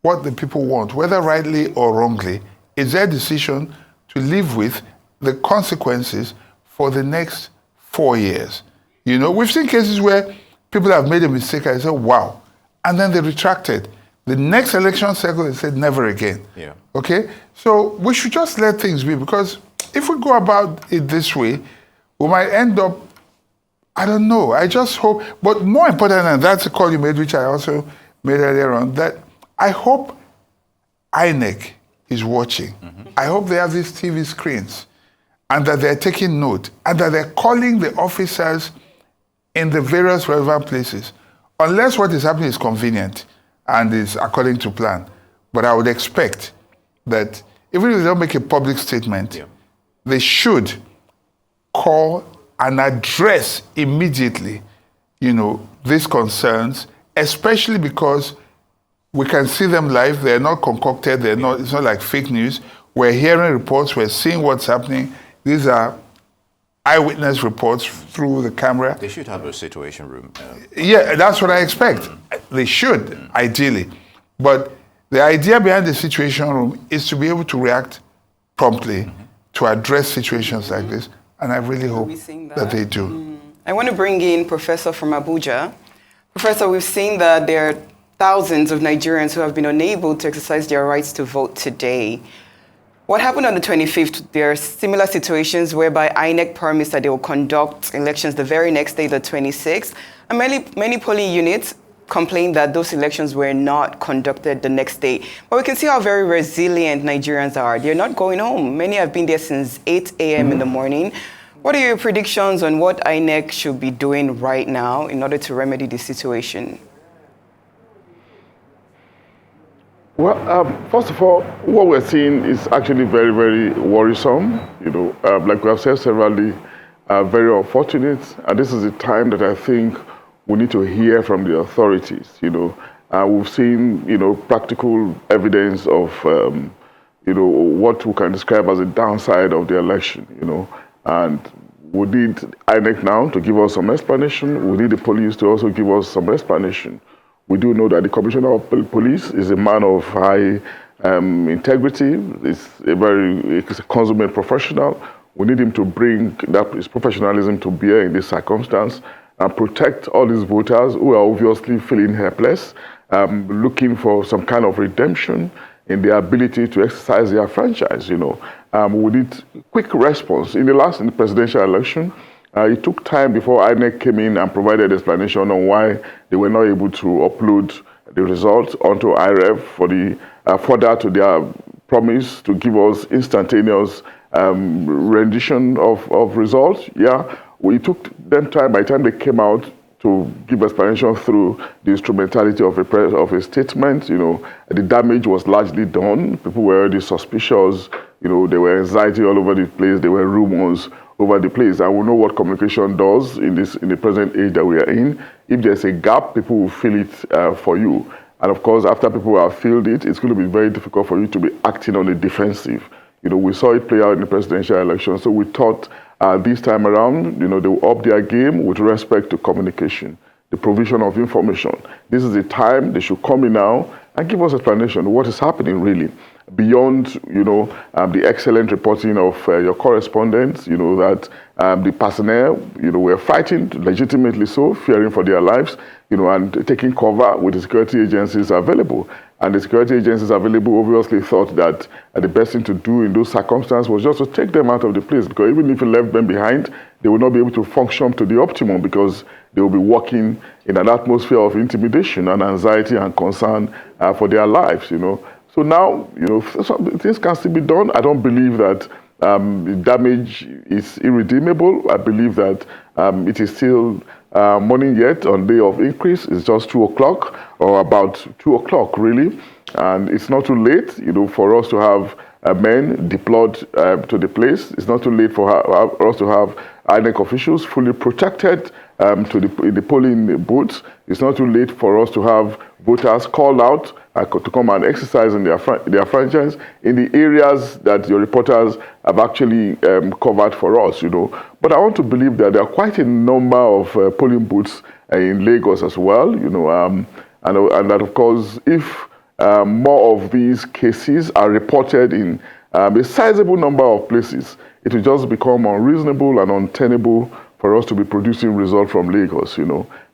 what the people want, whether rightly or wrongly. It's their decision to live with the consequences for the next 4 years. You know, we've seen cases where people have made a mistake and say, wow, and then they retracted. The next election cycle, they said, never again. Okay? So we should just let things be, because if we go about it this way, we might end up, I don't know, I just hope, but more important, and that's a call you made, which I also made earlier on, that I hope INEC is watching. I hope they have these TV screens and that they're taking note and that they're calling the officers in the various relevant places, unless what is happening is convenient and is according to plan. But I would expect that even if they don't make a public statement, they should call and address immediately, you know, these concerns, especially because we can see them live. They're not concocted. It's not like fake news. We're hearing reports. We're seeing what's happening. These are eyewitness reports through the camera.
They should have a situation room.
Yeah, that's what I expect. They should, ideally. But the idea behind the situation room is to be able to react promptly to address situations like this. And I really hope that they do.
I want to bring in Professor from Abuja. Professor, we've seen that there are thousands of Nigerians who have been unable to exercise their rights to vote today. What happened on the 25th? There are similar situations whereby INEC promised that they will conduct elections the very next day, the 26th. And many polling units complained that those elections were not conducted the next day. But we can see how very resilient Nigerians are. They're not going home. Many have been there since 8 a.m. in the morning. What are your predictions on what INEC should be doing right now in order to remedy the situation?
Well, first of all, what we're seeing is actually very, very worrisome. You know, like we have said severally, very unfortunate. And this is a time that I think we need to hear from the authorities. You know, we've seen, you know, practical evidence of, you know, what we can describe as a downside of the election. You know, and we need INEC now to give us some explanation. We need the police to also give us some explanation. We do know that the Commissioner of Police is a man of high integrity. He's a consummate professional. We need him to bring his professionalism to bear in this circumstance and protect all these voters who are obviously feeling helpless, looking for some kind of redemption in their ability to exercise their franchise. You know, we need quick response. In the presidential election, it took time before INEC came in and provided explanation on why they were not able to upload the results onto IREF for the further to their promise to give us instantaneous rendition of results. Yeah, it took them time. By the time they came out to give explanation through the instrumentality of a statement, you know, the damage was largely done. People were already suspicious. You know, there were anxiety all over the place. There were rumors over the place. And we know what communication does in the present age that we are in. If there's a gap, people will fill it for you. And of course, after people have filled it, it's going to be very difficult for you to be acting on the defensive. You know, we saw it play out in the presidential election. So we thought this time around, you know, they will up their game with respect to communication, the provision of information. This is the time they should come in now and give us explanation of what is happening really. beyond, the excellent reporting of your correspondents, that the personnel, were fighting, legitimately so, fearing for their lives, and taking cover with the security agencies available. And the security agencies available obviously thought that the best thing to do in those circumstances was just to take them out of the place, because even if you left them behind, they would not be able to function to the optimum, because they will be working in an atmosphere of intimidation and anxiety and concern for their lives, So now, things can still be done. I don't believe that the damage is irredeemable. I believe that it is still morning yet on day of increase. It's just 2 o'clock, or about 2 o'clock really. And it's not too late, for us to have men deployed to the place. It's not too late for us to have INEC officials fully protected in the polling booths. It's not too late for us to have voters called out to come and exercise in their franchise in the areas that your reporters have actually covered for us, But I want to believe that there are quite a number of polling booths in Lagos as well, and that, of course, if more of these cases are reported in a sizable number of places, it will just become unreasonable and untenable for us to be producing results from Lagos.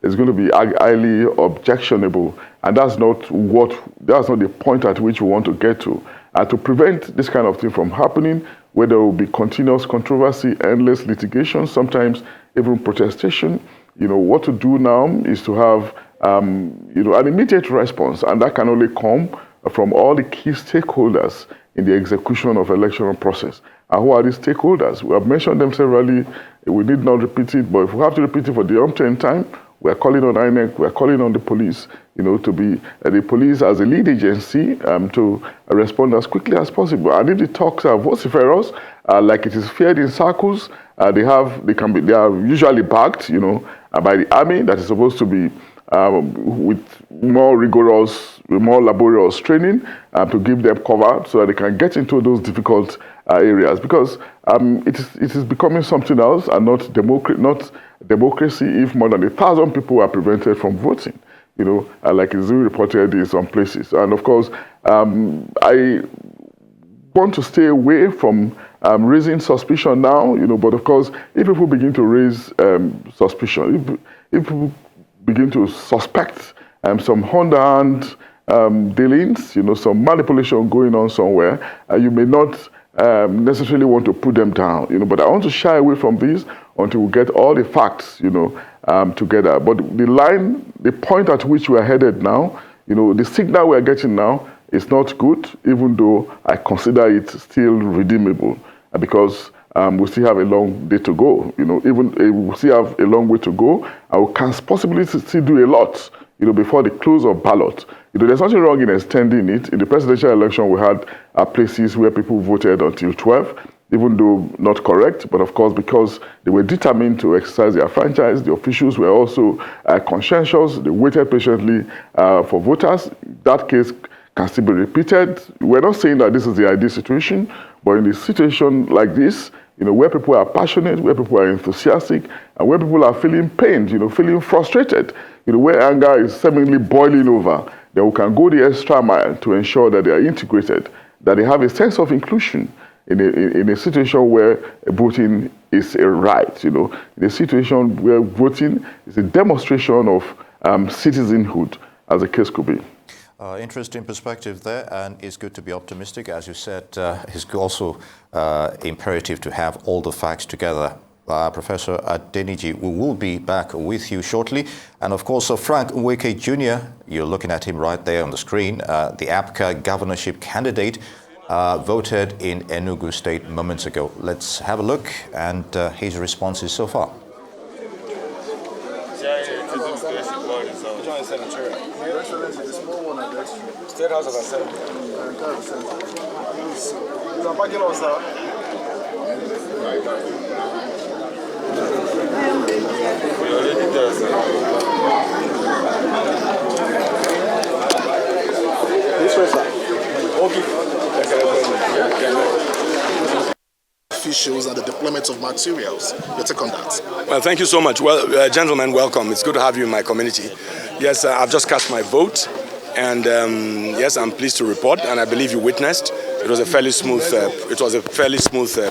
It's going to be highly objectionable, and that's not the point at which we want to get to. To prevent this kind of thing from happening, where there will be continuous controversy, endless litigation, sometimes even protestation, what to do now is to have an immediate response, and that can only come from all the key stakeholders in the execution of electoral process. And who are these stakeholders? We have mentioned them severally. We need not repeat it, but if we have to repeat it for the umpteenth time, we are calling on INEC, we are calling on the police, to be the police as a lead agency to respond as quickly as possible. And if the talks are vociferous, like it is feared in circles, they are usually backed, by the army that is supposed to be with more rigorous, more laborious training to give them cover so that they can get into those difficult areas, because it is becoming something else and not democracy if more than 1,000 people are prevented from voting, like is reported in some places. And of course, I want to stay away from raising suspicion now, but of course, if people begin to raise suspicion, if people begin to suspect some underhand dealings, some manipulation going on somewhere, you may not necessarily want to put them down, but I want to shy away from this until we get all the facts, together. But the point at which we are headed now, the signal we are getting now is not good, even though I consider it still redeemable, because we still have a long day to go, we still have a long way to go, and we can possibly still do a lot, before the close of ballot. There's nothing wrong in extending it. In the presidential election, we had places where people voted until 12, even though not correct, but of course, because they were determined to exercise their franchise, the officials were also conscientious, they waited patiently for voters. That case can still be repeated. We're not saying that this is the ideal situation, but in a situation like this, where people are passionate, where people are enthusiastic, and where people are feeling pained, feeling frustrated, where anger is seemingly boiling over, then we can go the extra mile to ensure that they are integrated, that they have a sense of inclusion in a situation where voting is a right, in a situation where voting is a demonstration of citizenhood, as the case could be.
Interesting perspective there, and it's good to be optimistic. As you said, it's also imperative to have all the facts together. Professor Adeniji, we will be back with you shortly. And of course, Frank Nweke Jr., you're looking at him right there on the screen, the APCA governorship candidate, voted in Enugu State moments ago. Let's have a look and his responses so far.
State House of Assembly. We already there, sir. This way, sir.
Officials and the deployment of materials. Your take on that?
Well, thank you so much. Well, gentlemen, welcome. It's good to have you in my community. Yes, I've just cast my vote. And yes, I'm pleased to report, and I believe you witnessed, It was a fairly smooth.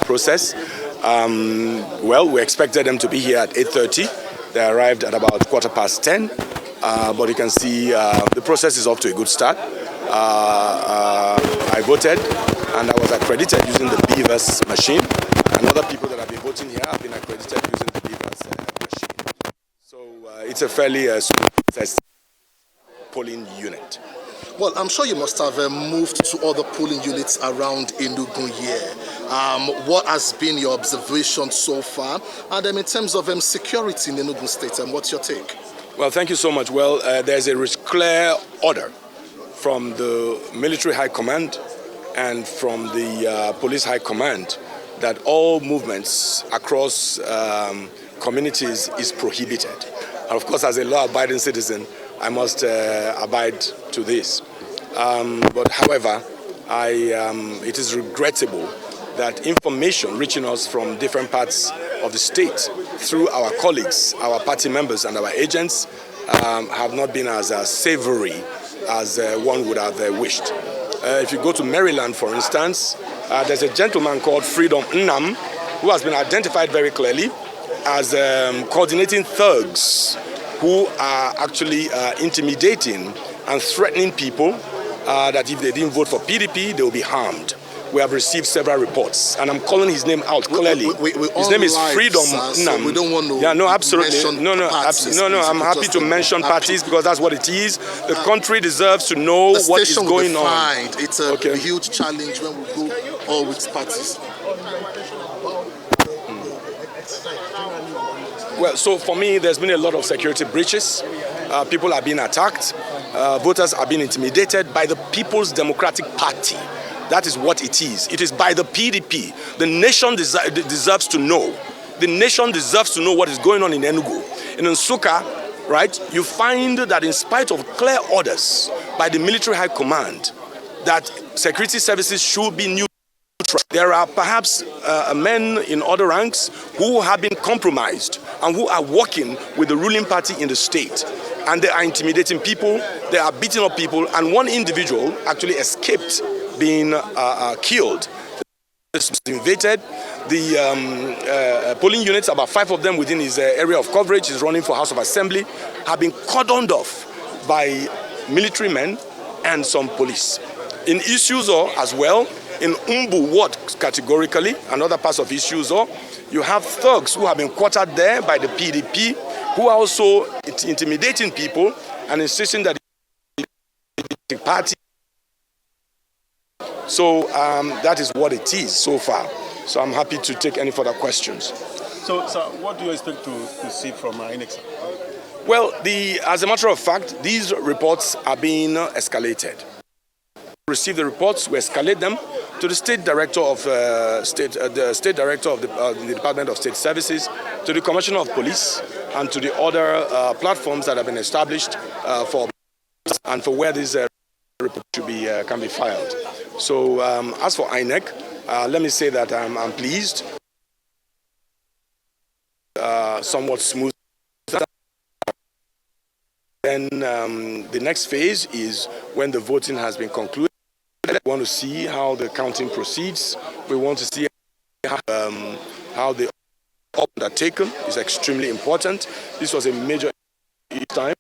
Process. Well, we expected them to be here at 8:30. They arrived at about 10:15. But you can see the process is off to a good start. I voted and I was accredited using the Beavers machine. And other people that have been voting here have been accredited using the Beavers machine. So it's a fairly smooth process polling unit.
Well, I'm sure you must have moved to other polling units around Enugu here. What has been your observation so far? And in terms of security in Enugu State, what's your take?
Well, thank you so much. Well, there's a clear order from the military high command and from the police high command that all movements across communities is prohibited. And of course, as a law-abiding citizen, I must abide to this. But however, it is regrettable that information reaching us from different parts of the state through our colleagues, our party members and our agents have not been as savory as one would have wished. If you go to Maryland, for instance, there's a gentleman called Freedom Nnam who has been identified very clearly as coordinating thugs who are actually intimidating and threatening people that if they didn't vote for PDP, they will be harmed. We have received several reports, and I'm calling his name out clearly. His name is Freedom Nnam.
So we don't want to
absolutely. No, I'm happy to mention parties because that's what it is. The country deserves to know what is going on.
It's a huge challenge when we go all with parties.
Well, so for me, there's been a lot of security breaches. People are being attacked. Voters are being intimidated by the People's Democratic Party. That is what it is. It is by the PDP. The nation deserves to know. The nation deserves to know what is going on in Enugu. In Nsukka, right, you find that in spite of clear orders by the military high command that security services should be neutral, there are perhaps men in other ranks who have been compromised and who are working with the ruling party in the state. And they are intimidating people, they are beating up people, and one individual actually escaped being killed. Invaded the polling units, about 5 of them within his area of coverage, is running for House of Assembly, have been cordoned off by military men and some police. In Isuzo as well, in Umbu ward categorically, and other parts of Isuzo, you have thugs who have been quartered there by the PDP, who are also intimidating people and insisting that the party. So that is what it is so far. So I'm happy to take any further questions.
So what do you expect to see from INEC?
Well, as a matter of fact, these reports are being escalated. We receive the reports, we escalate them to the State Director of the Department of State Services, to the Commissioner of Police, and to the other platforms that have been established for where these reports can be filed. So as for INEC, let me say that I'm pleased, somewhat smooth. Then the next phase is when the voting has been concluded. We want to see how the counting proceeds. We want to see how the undertaken is extremely important. This was a major time,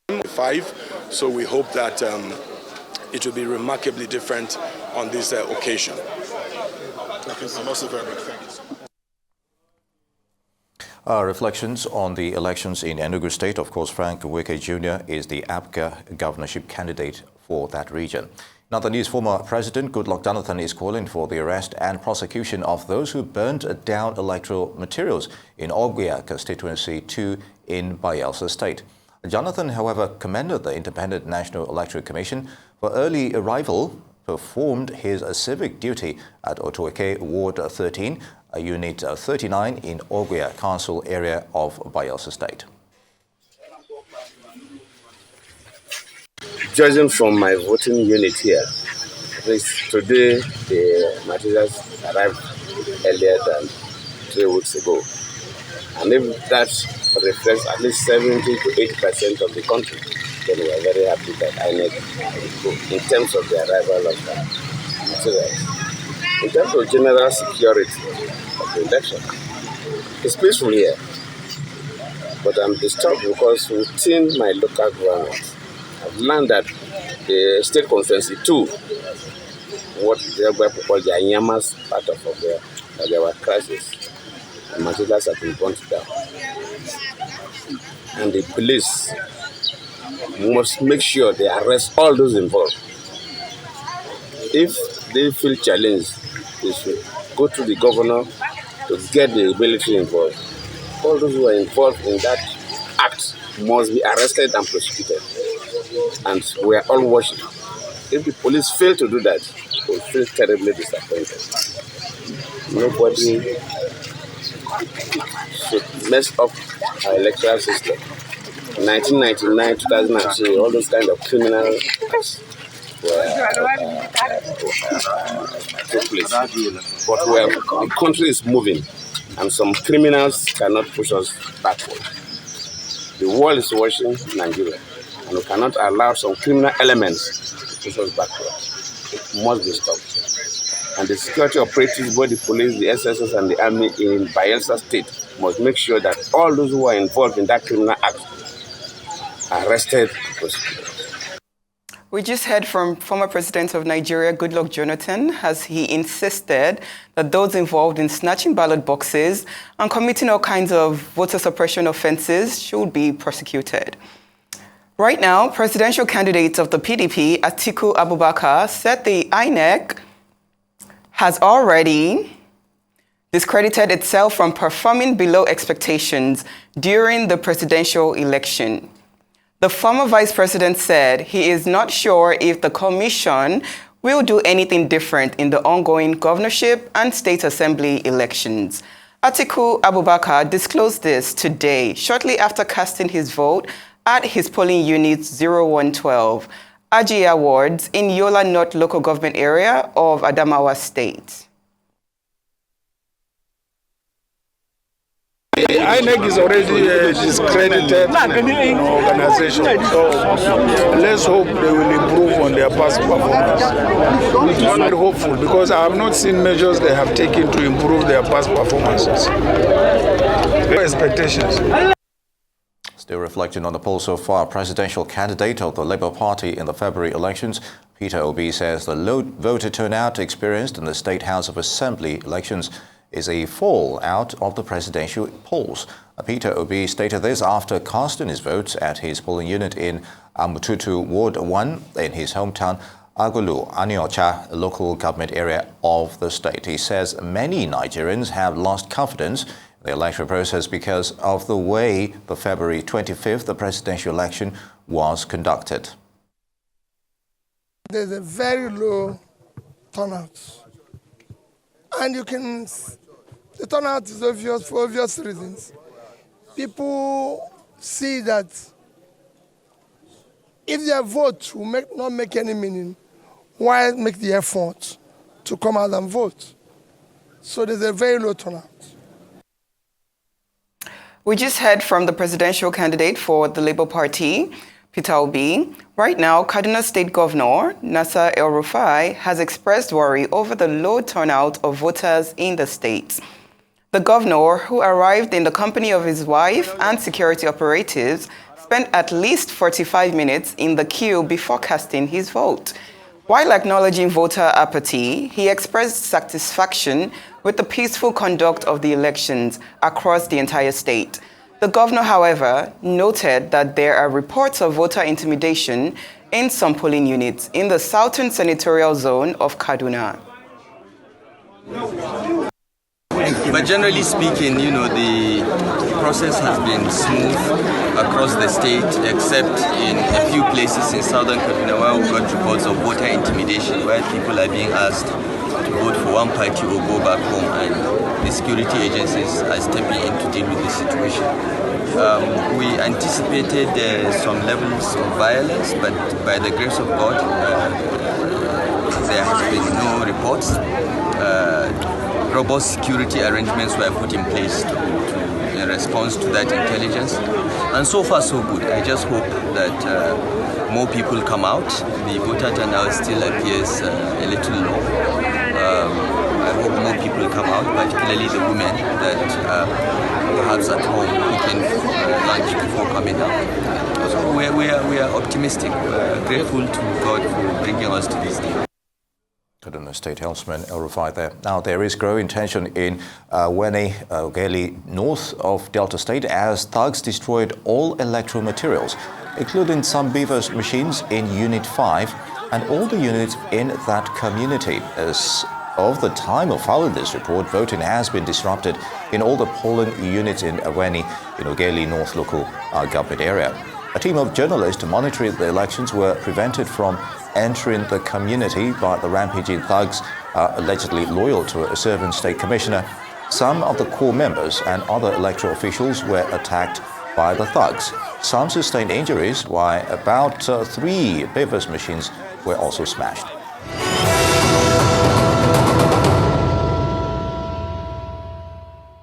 5, so we hope that it will be remarkably different on this occasion.
Okay, so most of it, thank you.
Reflections on the elections in Enugu State. Of course, Frank Wike Jr. is the APGA governorship candidate for that region. In other news, former President Goodluck Jonathan is calling for the arrest and prosecution of those who burned down electoral materials in Ogwea constituency 2 in Bayelsa State. Jonathan, however, commended the Independent National Electoral Commission for early arrival, performed his civic duty at Otoeke Ward 13, Unit 39 in Ogwea Council area of Bayelsa State.
Judging from my voting unit here, today the materials arrived earlier than 3 weeks ago. And if that reflects at least 70 to 80% of the country, then we are very happy that INEC in terms of the arrival of materials. In terms of general security of the election, it's peaceful here. But I'm disturbed because within my local government, I've learned that the state constituency too, what the people call the Anyamas part of there, that there were crises. The materials have been burnt down. And the police must make sure they arrest all those involved. If they feel challenged, they should go to the governor to get the military involved. All those who are involved in that act must be arrested and prosecuted. And we are all watching. If the police fail to do that, we'll feel terribly disappointed. Nobody should mess up our electoral system. 1999, 2002, all those kind of criminal acts took place. But the country is moving, and some criminals cannot push us backward. The world is watching Nigeria, and we cannot allow some criminal elements to push us backward. It must be stopped. And the security operatives, both the police, the SSS, and the army in Bayelsa State must make sure that all those who are involved in that criminal act are arrested and prosecuted.
We just heard from former President of Nigeria, Goodluck Jonathan, as he insisted that those involved in snatching ballot boxes and committing all kinds of voter suppression offenses should be prosecuted. Right now, presidential candidate of the PDP, Atiku Abubakar, said the INEC has already discredited itself from performing below expectations during the presidential election. The former vice president said he is not sure if the commission will do anything different in the ongoing governorship and state assembly elections. Atiku Abubakar disclosed this today, shortly after casting his vote at his polling unit 0112, Aji Awards in Yola North local government area of Adamawa State.
INEC is already a discredited organization, so let's hope they will improve on their past performance. I'm not hopeful because I have not seen measures they have taken to improve their past performances. Expectations.
Still reflecting on the poll so far, presidential candidate of the Labour Party in the February elections, Peter Obi, says the low voter turnout experienced in the State House of Assembly elections is a fall out of the presidential polls. Peter Obi stated this after casting his votes at his polling unit in Amututu Ward 1 in his hometown Agulu, Aniocha, local government area of the state. He says many Nigerians have lost confidence in the electoral process because of the way the February 25th, the presidential election was conducted.
There's a very low turnout. And the turnout is obvious for obvious reasons. People see that if their vote will not make any meaning, why make the effort to come out and vote? So there's a very low turnout.
We just heard from the presidential candidate for the Labour Party, Peter Obi. Right now, Kaduna State Governor Nasser El-Rufai has expressed worry over the low turnout of voters in the state. The governor, who arrived in the company of his wife and security operatives, spent at least 45 minutes in the queue before casting his vote. While acknowledging voter apathy, he expressed satisfaction with the peaceful conduct of the elections across the entire state. The governor, however, noted that there are reports of voter intimidation in some polling units in the southern senatorial zone of Kaduna.
But generally speaking, the process has been smooth across the state, except in a few places in southern Kaduna where we've got reports of voter intimidation, where people are being asked to vote for one party or go back home, and the security agencies are stepping in to deal with the situation. We anticipated some levels of violence, but by the grace of God, there has been no reports. Robust security arrangements were put in place in response to that intelligence. And so far, so good. I just hope that more people come out. The voter turnout still appears a little low. people come out, particularly the women that perhaps at home cooking lunch before coming out. So we are optimistic. We're grateful to God for bringing us to this day.
Kaduna State Helmsman El-Rufai there. Now, there is growing tension in Ogeli, north of Delta State, as thugs destroyed all electoral materials, including some beavers machines in Unit 5 and all the units in that community. As of the time of filing this report, voting has been disrupted in all the polling units in Aweni, in Ogeli North local government area. A team of journalists monitoring the elections were prevented from entering the community by the rampaging thugs, allegedly loyal to a serving state commissioner. Some of the core members and other electoral officials were attacked by the thugs. Some sustained injuries, while about 3 beavers machines were also smashed.